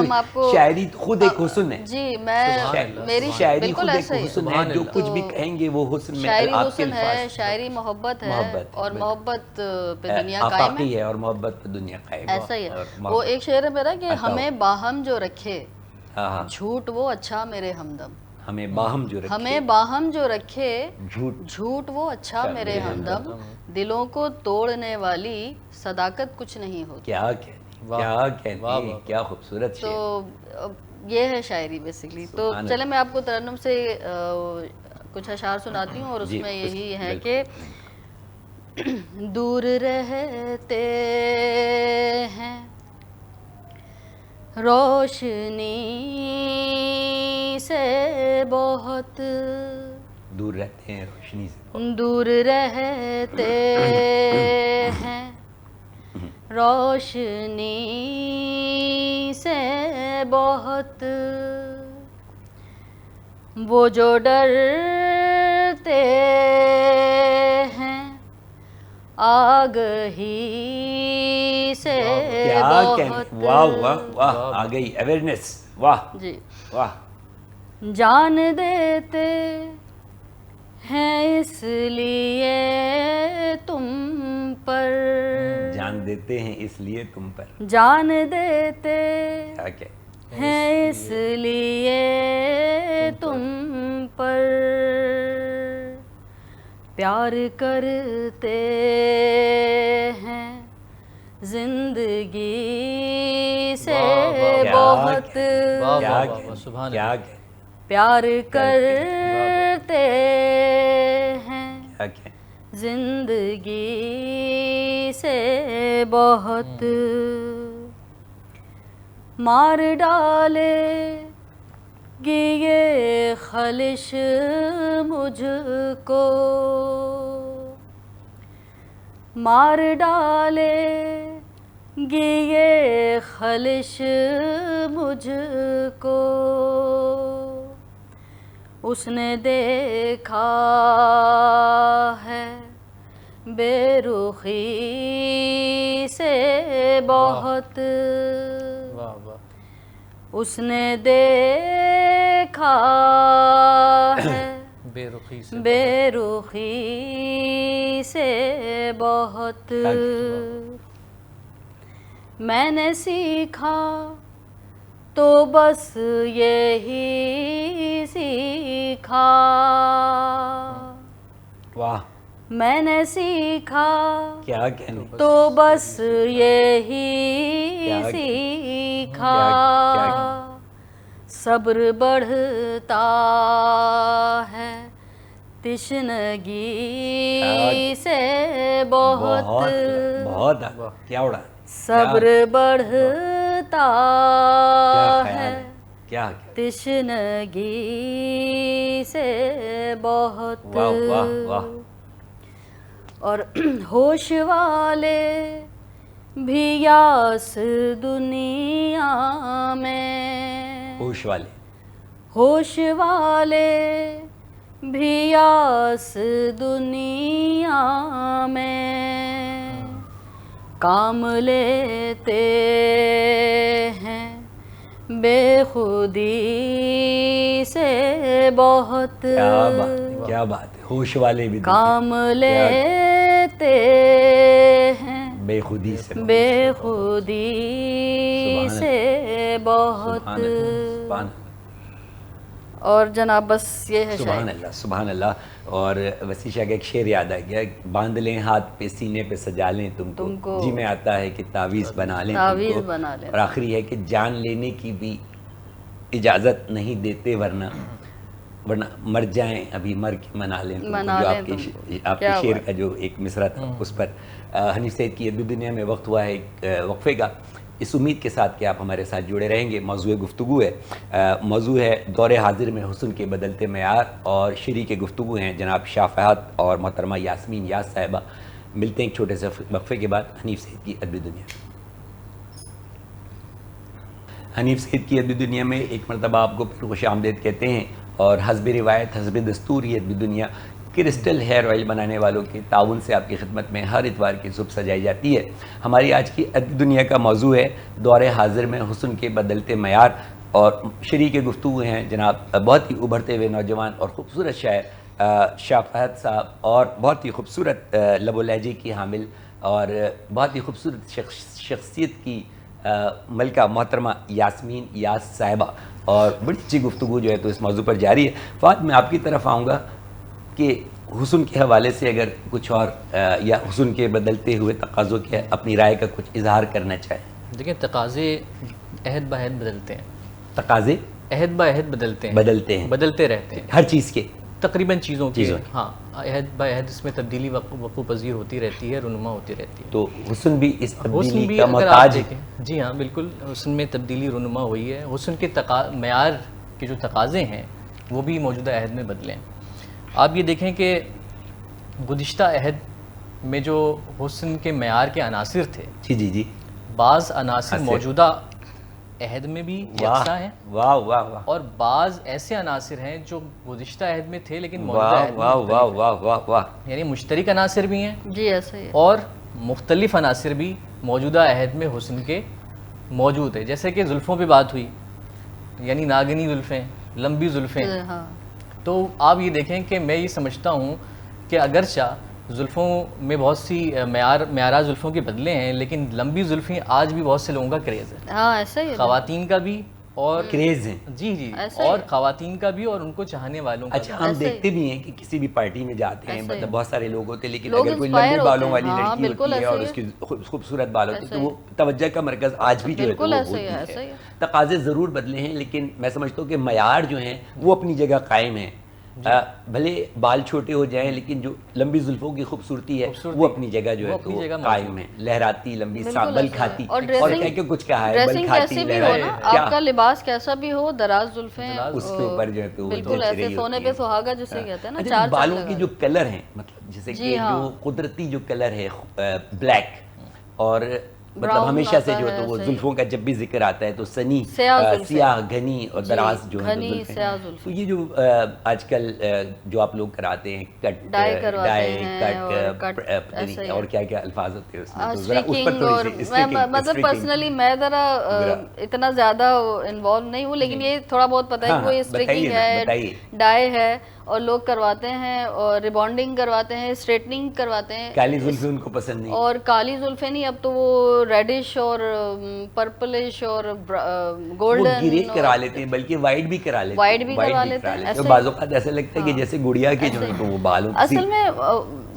شاعری خود ایک حسن ہے. جی میں میری شاعری خود ایک حسن ہے, جو کچھ بھی کہیں گے وہ حسن میں شاعری حسن ہے, شاعری محبت ہے, اور محبت پہ دنیا قائم ہے, اور محبت پہ دنیا قائم ہے. ایسا ہی ہے. وہ ایک شعر ہے میرا کہ ہمیں باہم جو رکھے جھوٹ وہ اچھا میرے ہمدم, ہمیں باہم جو رکھے, ہمیں باہم جو رکھے جھوٹ وہ اچھا میرے ہمدم, دلوں کو توڑنے والی صداقت کچھ نہیں ہوتی. کیا کہنے, کیا خوبصورت. تو یہ ہے شاعری بیسکلی. تو چلے میں آپ کو ترنم سے کچھ اشعار سناتی ہوں, اور اس میں یہی ہے کہ دور رہتے ہیں روشنی سے بہت, دور رہتے ہیں روشنی سے, دور رہتے ہیں روشنی سے بہت، وہ جو ڈرتے ہیں آگ ہی سے بہت. واہ واہ واہ، آ گئی اویئرنیس. واہ جی. واہ. جان دیتے ہیں اس لیے تم پر، جان دیتے ہیں اس لیے تم پر. جان دیتے کیا کہ ہیں اس لیے تم پر، پیار کرتے ہیں زندگی سے بہت، کیا پیار کرتے ہیں کیا زندگی سے بہت، مار ڈالے گی یہ خلش مجھ کو، مار ڈالے گی یہ خلش مجھ کو، اس نے دیکھا ہے بے رخی سے بہت، اس نے دیکھا ہے بے رخی سے بہت، میں نے سیکھا تو بس یہی سیکھا، واہ، میں نے سیکھا کیا کہنے، تو بس یہی سیکھا، صبر بڑھتا ہے تشنگی سے بہت، بہت کیا اڑا، صبر بڑھتا ہے کیا تشنگی سے بہت، واہ واہ واہ. اور ہوش والے بھی یاس دنیا میں، ہوش والے، ہوش والے بھی یاس دنیا میں، کام لیتے ہیں بے خودی سے بہت، کیا بات ہے، ہوش والے بھی کام لیتے ہیں بے خودی سے، بے خودی سے بہت. اور جناب بس یہ ہے سبحان اللہ سبحان اللہ. اور وسیع شاہ کا ایک شعر یاد آ گیا، باندھ لیں ہاتھ پہ سینے پہ سجا لیں تم کو، جی میں آتا ہے کہ تعویذ بنا لیں تم کو، اور آخری ہے کہ جان لینے کی بھی اجازت نہیں دیتے ورنہ مر جائیں ابھی مر کے منا لیں تم کو، جو آپ کے شعر کا جو ایک مصرع تھا اس پر. حنیف سعید کی ادبی دنیا میں وقت ہوا ہے ایک وقفے کا، اس امید کے ساتھ کہ آپ ہمارے ساتھ جڑے رہیں گے. موضوع گفتگو ہے، موضوع ہے دور حاضر میں حسن کے بدلتے معیار، اور شریک گفتگو ہیں جناب شاہ فہد اور محترمہ یاسمین یاس صاحبہ. ملتے ہیں ایک چھوٹے سے وقفے کے بعد حنیف سعید کی ادبی دنیا. حنیف سعید کی ادبی دنیا میں ایک مرتبہ آپ کو پھر خوش آمدید کہتے ہیں، اور حسب روایت حسب دستور یہ ادبی دنیا کرسٹل ہیئر آئل بنانے والوں کے تعاون سے آپ کی خدمت میں ہر اتوار کی صبح سجائی جاتی ہے. ہماری آج کی ادبی دنیا کا موضوع ہے دور حاضر میں حسن کے بدلتے معیار، اور شریک گفتگو ہیں جناب بہت ہی ابھرتے ہوئے نوجوان اور خوبصورت شاعر شاہ فہد صاحب، اور بہت ہی خوبصورت لب و لہجے کی حامل اور بہت ہی خوبصورت شخصیت کی ملکہ محترمہ یاسمین یاس صاحبہ. اور بڑی اچھی گفتگو جو ہے تو اس موضوع پر جاری ہے. فہد میں آپ کی طرف آؤں گا کہ حسن کے حوالے سے اگر کچھ اور یا حسن کے بدلتے ہوئے تقاضوں کے اپنی رائے کا کچھ اظہار کرنا چاہیں. دیکھیں تقاضے عہد بہ عہد بدلتے ہیں، تقاضے عہد بہ عہد بدلتے ہیں، بدلتے رہتے ہیں ہر چیز کے، تقریباً چیزوں کی. ہاں عہد بہ عہد اس میں تبدیلی وقوع پذیر ہوتی رہتی ہے، رونما ہوتی رہتی ہے. تو حسن بھی اس تبدیلی کا محتاج ہے. جی ہاں بالکل، حسن میں تبدیلی رونما ہوئی ہے. حسن کے معیار کے جو تقاضے ہیں وہ بھی موجودہ عہد میں بدلے ہیں. آپ یہ دیکھیں کہ گزشتہ عہد میں جو حسن کے معیار کے عناصر تھے، جی بعض عناصر موجودہ عہد میں بھی یکساں ہیں، واہ واہ واہ، اور بعض ایسے عناصر ہیں جو گزشتہ عہد میں تھے لیکن موجودہ واہ عہد میں واہ واہ واہ واہ واہ، یعنی مشترک عناصر بھی ہیں جی ایسا ہی ہے، اور مختلف عناصر بھی موجودہ عہد میں حسن کے موجود ہے. جیسے کہ زلفوں پہ بات ہوئی، یعنی ناگنی زلفیں، لمبی زلفیں. ہاں تو آپ یہ دیکھیں کہ میں یہ سمجھتا ہوں کہ اگرچہ زلفوں میں بہت سی معیارات زلفوں کے بدلے ہیں، لیکن لمبی زلفیں آج بھی بہت سے لوگوں کا کریز ہے، ہاں ایسا ہی ہے، خواتین کا بھی اور کریز ہیں. جی ایسا ہی اور ہے. خواتین کا بھی اور ان کو چاہنے والوں کا بھی. اچھا ہم دیکھتے بھی ہیں کہ کسی بھی پارٹی میں جاتے ہیں مطلب بہت سارے لوگ ہوتے ہیں، لیکن لوگ اگر کوئی inspire لمبے ہوتے بالوں ہیں. والی ہاں، لڑکی بالکل ہوتی ہے ایسا اور ہی اس کی خوبصورت بال ہوتے ہیں تو وہ توجہ کا مرکز آج بھی جو ہے تو بالکل وہ ایسا ہی ہے، ہوتی ایسا ہی ہے. ہے. تقاضے ضرور بدلے ہیں لیکن میں سمجھتا ہوں کہ معیار جو ہیں وہ اپنی جگہ قائم ہیں. بھلے بال چھوٹے ہو جائیں لیکن جو لمبی زلفوں کی خوبصورتی ہے وہ اپنی جگہ جو ہے تو وہ قائم ہے. لہراتی لمبی بل کھاتی اور کہہ کے کچھ کہا ہے، بل ڈریسنگ کھاتی کیسی بھی ہو نا، آپ کا لباس کیسا بھی ہو، دراز زلفیں اس کے اوپر جو ہے تو بالکل ایسے سونے پہ سہاگا جسے کہتے ہیں نا. اچھا بالوں کے جو کلر ہیں مطلب جیسے کہ جو قدرتی جو کلر ہے بلیک اور مطلب ہمیشہ سے جو ہے تو وہ زلفوں کا جب بھی ذکر آتا ہے تو سنی سیاہ گھنی اور دراز جو ہے تو یہ جو آج کل جو آپ لوگ کراتے ہیں کٹ ڈائی کٹ اور کیا کیا الفاظ ہوتے ہیں اس میں، تو ذرا اس پر تھوڑی سی مطلب پرسنلی میں ذرا اتنا زیادہ انوالو نہیں ہوں، لیکن یہ تھوڑا بہت پتہ ہے کہ وہ اسٹریکنگ ہے، ڈائی ہے اور لوگ کرواتے ہیں اور ریبانڈنگ کرواتے ہیں، اسٹریٹننگ کرواتے ہیں. کالی زلفیں ان کو پسند نہیں، اور کالی زلفیں نہیں، اب تو وہ ریڈش اور پرپلش اور گولڈن گرے کرا لیتے ہیں، بلکہ وائٹ بھی کرا لیتے ہیں، وائٹ بھی کروا لیتے ہیں. بعض اوقات ایسا لگتا ہے کہ جیسے گڑیا کے جو ہے تو وہ بالوں اصل میں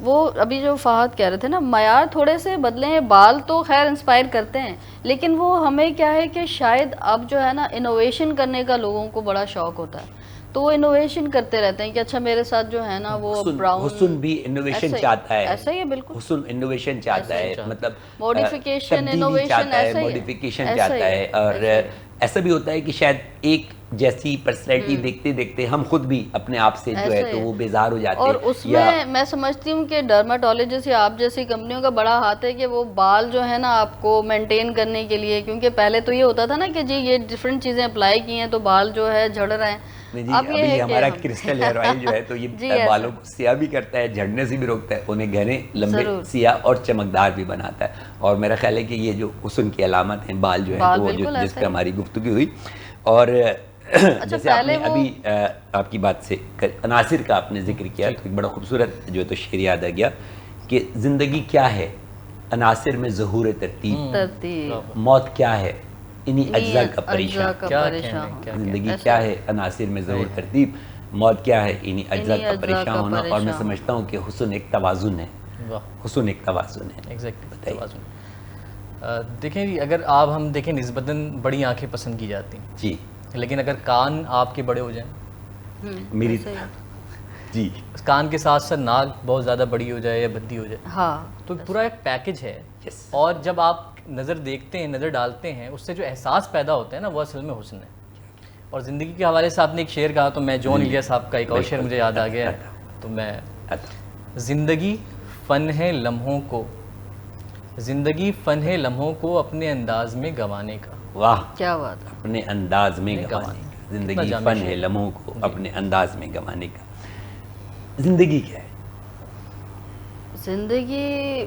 وہ ابھی جو فہد کہہ رہے تھے نا، معیار تھوڑے سے بدلے ہیں. بال تو خیر انسپائر کرتے ہیں لیکن وہ ہمیں کیا ہے کہ شاید اب جو ہے نا انوویشن کرنے کا لوگوں کو بڑا شوق ہوتا ہے، تو وہ انوویشن کرتے رہتے ہیں کہ اچھا میرے ساتھ جو ہے نا وہ براؤن. حسن بھی انوویشن چاہتا ہے، ایسا ہی ہے بالکل. حسن انوویشن چاہتا ہے، مطلب موڈیفیکیشن انوویشن موڈیفیکیشن چاہتا ہے. اور ایسا بھی ہوتا ہے کہ شاید ایک جیسی پرسنالٹی دیکھتے دیکھتے ہم خود بھی اپنے آپ سے جو ہے تو وہ بیزار ہو جاتے ہیں. اور اس میں سمجھتی ہوں کہ ڈرماٹولوجسٹ یا آپ جیسی کمپنیوں کا بڑا ہاتھ ہے کہ وہ بال جو ہے نا آپ کو مینٹین کرنے کے لیے، کیونکہ پہلے تو یہ ہوتا تھا نا کہ جی یہ ڈفرینٹ چیزیں اپلائی کی ہیں تو بال جو ہے جھڑ رہے ہیں. ابھی ہمارا کرسٹل ہیئر آئل جو ہے تو یہ بالوں کو سیاہ بھی کرتا ہے، جھڑنے سے بھی روکتا ہے، انہیں گہرے لمبے سیاہ اور چمکدار بھی بناتا ہے. اور میرا خیال ہے کہ یہ جو حسن کی علامت ہیں بال جو ہے وہ جس پہ ہماری گفتگو ہوئی. اور جیسے آپ نے ابھی آپ کی بات سے عناصر کا آپ نے ذکر کیا تو ایک بڑا خوبصورت جو ہے تو شعر یاد آ گیا کہ زندگی کیا ہے عناصر میں ظہور ترتیب، موت کیا ہے انہی اجزاء کا پریشان. زندگی کیا ہے عناصر میں ظہور ترتیب، موت کیا ہے انہی اجزاء کا پریشان ہونا. اور میں سمجھتا ہوں کہ حسن ایک توازن ہے، حسن ایک توازن ہے. دیکھیں اگر آپ ہم دیکھیں نسبتاً بڑی آنکھیں پسند کی جاتی ہیں جی، لیکن اگر کان آپ کے بڑے ہو جائیں، میری جی کان کے ساتھ ساتھ ناک بہت زیادہ بڑی ہو جائے یا بھدی ہو جائے تو پورا ایک پیکج ہے. اور جب آپ نظر دیکھتے ہیں، نظر ڈالتے ہیں، اس سے جو احساس پیدا ہوتا ہے نا وہ اصل میں حسن ہے. اور زندگی کے حوالے سے آپ نے ایک شعر کہا تو میں جون ایلیا صاحب کا ایک اور شعر مجھے یاد آ گیا ہے. تو میں زندگی فن ہے لمحوں کو، زندگی فن ہے لمحوں کو اپنے انداز میں گنوانے کا. واہ کیا بات ہے، اپنے انداز میں گنوانے کا. زندگی فن ہے لمحوں کو اپنے انداز میں گنوانے کا. زندگی کیا ہے؟ زندگی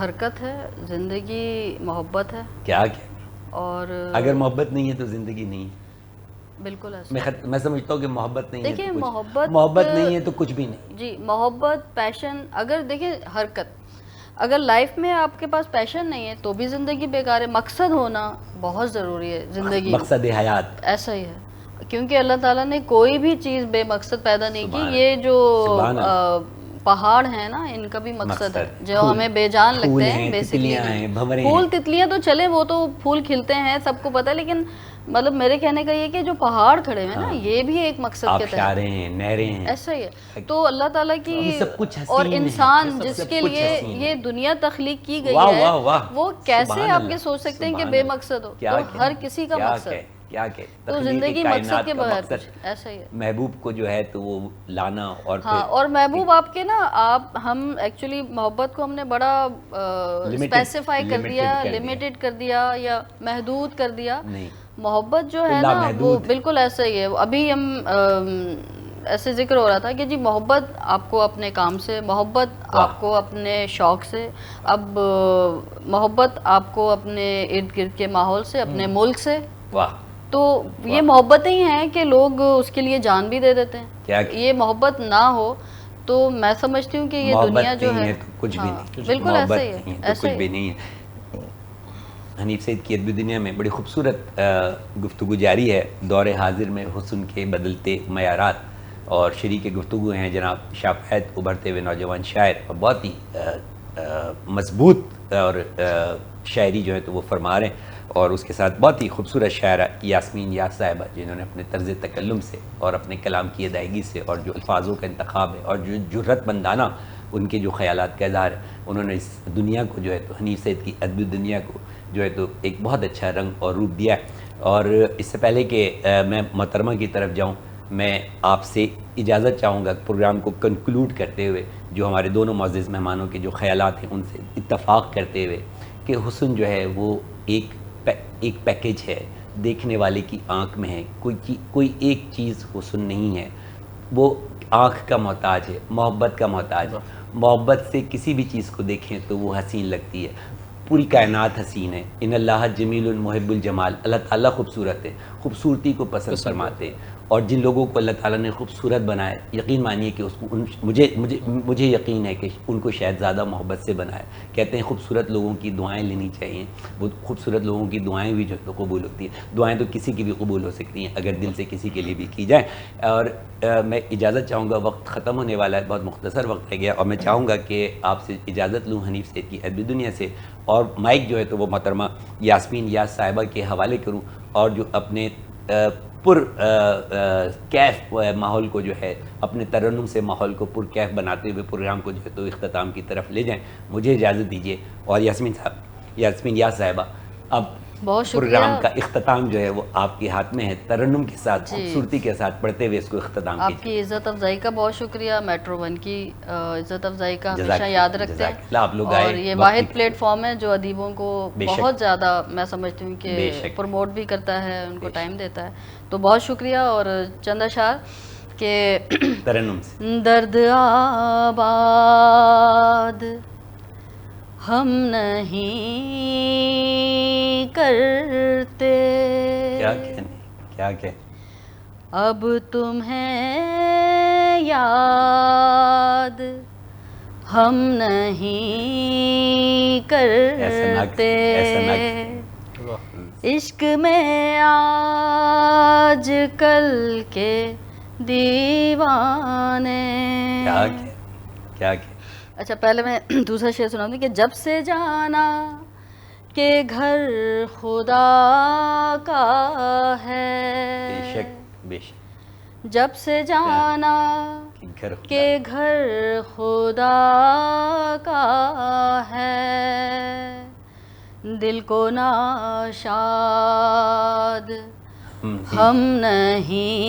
حرکت ہے، زندگی محبت ہے. کیا کیا اور اگر محبت نہیں ہے تو زندگی نہیں ہے. بالکل ایسا میں سمجھتا ہوں کہ محبت نہیں ہے دیکھیں تو محبت نہیں ہے تو کچھ بھی نہیں. جی محبت، پیشن، اگر دیکھیں حرکت، اگر لائف میں آپ کے پاس پیشن نہیں ہے تو بھی زندگی بیکار ہے. مقصد ہونا بہت ضروری ہے زندگی، مقصد حیات ایسا ہی ہے. کیونکہ اللہ تعالیٰ نے کوئی بھی چیز بے مقصد پیدا نہیں کی. یہ جو پہاڑ ہیں نا ان کا بھی مقصد ہے جو ہمیں بے جان لگتے ہیں. بیسکلی پھول تتلیاں تو چلیں وہ تو پھول کھلتے ہیں سب کو پتہ ہے، لیکن مطلب میرے کہنے کا یہ کہ جو پہاڑ کھڑے ہیں نا یہ بھی ایک مقصد کے تحت ہیں، نہریں ہیں، ایسا ہی ہے. تو اللہ تعالیٰ کی اور انسان جس کے لیے یہ دنیا تخلیق کی گئی ہے وہ کیسے آپ کے سوچ سکتے ہیں کہ بے مقصد ہو؟ تو ہر کسی کا مقصد کیا کہ تو زندگی مقصد کے بغیر ایسا ہی ہے. محبوب کو جو ہے تو وہ لانا اور ہاں اور محبوب آپ کے نا ہم ایکچولی محبت کو ہم نے بڑا اسپیسیفائی کر دیا, لمیٹڈ کر دیا یا محدود کر دیا. محبت جو ہے نا وہ بالکل ایسا ہی ہے. ابھی ہم ایسے ذکر ہو رہا تھا کہ جی محبت آپ کو اپنے کام سے, محبت آپ کو اپنے شوق سے, اب محبت آپ کو اپنے ارد گرد کے ماحول سے, اپنے ملک سے. تو یہ محبتیں ہی ہیں کہ لوگ اس کے لیے جان بھی دے دیتے ہیں. یہ محبت نہ ہو تو میں سمجھتی ہوں کہ یہ دنیا جو ہے کچھ بھی نہیں, بالکل ایسا ہی ہے, کچھ بھی نہیں ہے. حنیف سعید کی ادبی دنیا میں بڑی خوبصورت گفتگو جاری ہے. دور حاضر میں حسن کے بدلتے معیارات, اور شریک گفتگو ہیں جناب شاہ فہد, ابھرتے ہوئے نوجوان شاعر, اور بہت ہی مضبوط اور شاعری جو ہے تو وہ فرما رہے ہیں. اور اس کے ساتھ بہت ہی خوبصورت شاعرہ یاسمین یاس صاحبہ, جنہوں نے اپنے طرز تکلم سے اور اپنے کلام کی ادائیگی سے اور جو الفاظوں کا انتخاب ہے اور جو جرأت مندانہ ان کے جو خیالات کا اظہار ہے, انہوں نے اس دنیا کو جو ہے تو حنیف سعید کی ادبی دنیا کو جو ہے تو ایک بہت اچھا رنگ اور روپ دیا ہے. اور اس سے پہلے کہ میں محترمہ کی طرف جاؤں, میں آپ سے اجازت چاہوں گا پروگرام کو کنکلوڈ کرتے ہوئے جو ہمارے دونوں معزز مہمانوں کے جو خیالات ہیں ان سے اتفاق کرتے ہوئے کہ حسن جو ہے وہ ایک پیکیج ہے, دیکھنے والے کی آنکھ میں ہے. کوئی ایک چیز حسن نہیں ہے, وہ آنکھ کا محتاج ہے, محبت کا محتاج ہے. محبت سے کسی بھی چیز کو دیکھیں تو وہ حسین لگتی ہے. پوری کائنات حسین ہے. ان اللہ جمیل محب الجمال, اللہ تعالیٰ خوبصورت ہے, خوبصورتی کو پسند فرماتے ہیں. اور جن لوگوں کو اللہ تعالیٰ نے خوبصورت بنایا, یقین مانیے کہ اس کو مجھے یقین ہے کہ ان کو شاید زیادہ محبت سے بنایا. کہتے ہیں خوبصورت لوگوں کی دعائیں لینی چاہیے, وہ خوبصورت لوگوں کی دعائیں بھی جو قبول ہوتی ہیں. دعائیں تو کسی کی بھی قبول ہو سکتی ہیں اگر دل سے کسی کے لیے بھی کی جائیں. اور میں اجازت چاہوں گا, وقت ختم ہونے والا ہے, بہت مختصر وقت رہ گیا, اور میں چاہوں گا کہ آپ سے اجازت لوں حنیف سعید کی ادبی دنیا سے, اور مائک جو ہے تو وہ محترمہ یاسمین یاس صاحبہ کے حوالے کروں, اور جو اپنے پر کیف ماحول کو جو ہے اپنے ترنم سے ماحول کو پر کیف بناتے ہوئے پروگرام کو جو ہے تو اختتام کی طرف لے جائیں. مجھے اجازت دیجیے. اور یاسمین یاس صاحبہ, اب پروگرام کا اختتام جو ہے وہ آپ کے ہاتھ میں ہے. ترنم کے ساتھ, خوبصورتی کے ساتھ پڑھتے ہوئے اس کو اختتام کیجیے. آپ کی عزت افزائی کا بہت شکریہ. میٹرو ون کی عزت افزائی کا ہمیشہ یاد رکھتے ہیں. اور یہ واحد پلیٹ فارم ہے جو ادیبوں کو بہت زیادہ, میں سمجھتی ہوں کہ پروموٹ بھی کرتا ہے, ان کو ٹائم دیتا ہے. تو بہت شکریہ. اور چند اشعار کہ ترنم سے. درد آباد ہم نہیں کرتے, کیا کہ اب تمہیں یاد ہم نہیں کرتے, عشق میں آج کل کے دیوانے. کیا اچھا پہلے میں دوسرا شعر سناؤں گی کہ جب سے جانا کہ گھر خدا کا ہے, بے شک جب سے جانا کہ گھر خدا کا ہے, دل کو ناشاد ہم نہیں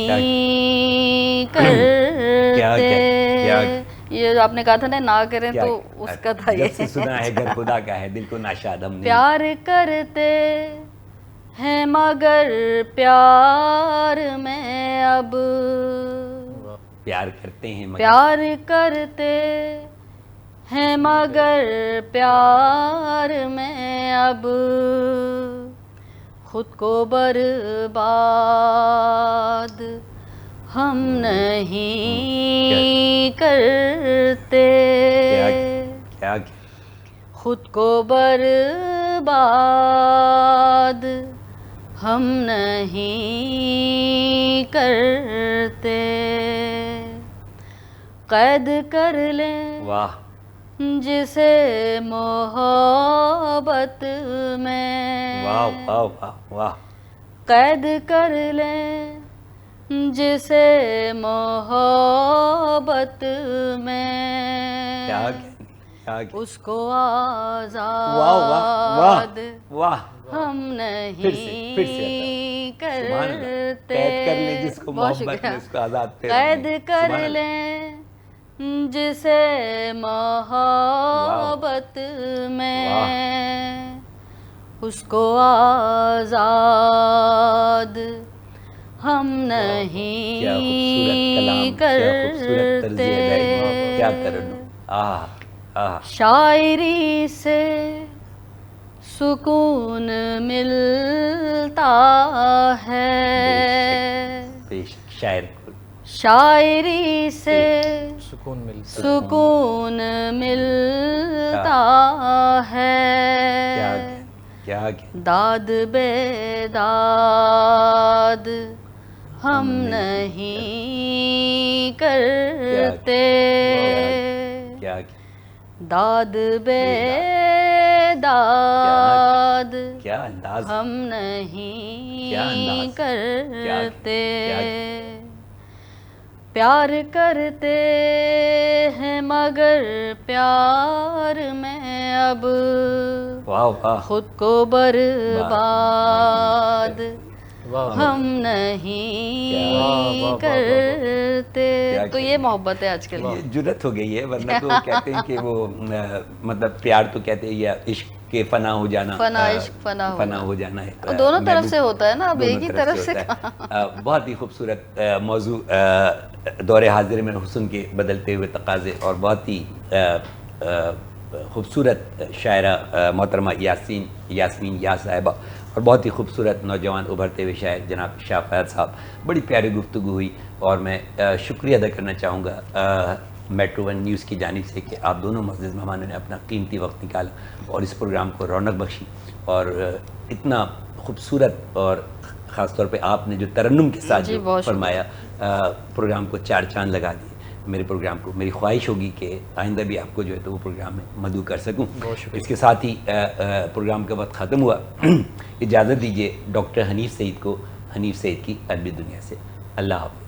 کرتے. یہ آپ نے کہا تھا نا کریں تو اس کا تھا یہ. جب سے سنا ہے گھر خدا کا ہے, دل کو ناشاد ہم نہیں. پیار کرتے ہیں مگر پیار میں اب, پیار کرتے ہیں پیار کرتے ہیں مگر پیار میں اب, خود کو برباد ہم نہیں کرتے, خود کو برباد ہم نہیں کرتے. قید کر لیں جسے محبت میں, قید کر لیں جسے محبت میں, اس کو آزاد ہم نہیں کرتے. کرتے، قید کر لیں جس کو بہت محبت میں، اس کو آزاد قید کر لیں جسے محبت میں، اس کو آزاد ہم نہیں کرتے۔ کیا ترنم، شاعری سے سکون ملتا ہے، بے شک شاعر کو شاعری سے سکون ملتا ہے، کیا داد بے داد ہم نہیں کرتے، داد بے داد ہم نہیں کرتے، پیار کرتے ہیں مگر پیار میں اب خود کو برباد ہم نہیں کرتے۔ تو یہ محبت ہے آج کل، یہ جرت ہو گئی ہے، ورنہ تو کہتے ہیں کہ وہ مطلب پیار تو کہتے ہیں یا عشق کے فنا ہو جانا، عشق فنا ہو جانا ہے، دونوں طرف سے ہوتا ہے نا، اب ایک ہی طرف سے۔ بہت ہی خوبصورت موضوع دور حاضر میں حسن کے بدلتے ہوئے تقاضے، اور بہت ہی خوبصورت شاعرہ محترمہ یاسمین یا صاحبہ، اور بہت ہی خوبصورت نوجوان ابھرتے ہوئے شاعر جناب شاہ فیاض صاحب۔ بڑی پیاری گفتگو ہوئی، اور میں شکریہ ادا کرنا چاہوں گا میٹرو ون نیوز کی جانب سے کہ آپ دونوں معزز مہمانوں نے اپنا قیمتی وقت نکالا اور اس پروگرام کو رونق بخشی، اور اتنا خوبصورت، اور خاص طور پہ آپ نے جو ترنم کے ساتھ جو فرمایا، پروگرام کو چار چاند لگا دیے میرے پروگرام کو۔ میری خواہش ہوگی کہ آئندہ بھی آپ کو جو ہے تو وہ پروگرام میں مدعو کر سکوں۔ اس کے ساتھ ہی پروگرام کا وقت ختم ہوا، اجازت دیجیے ڈاکٹر حنیف سعید کو حنیف سعید کی ادبی دنیا سے۔ اللہ حافظ۔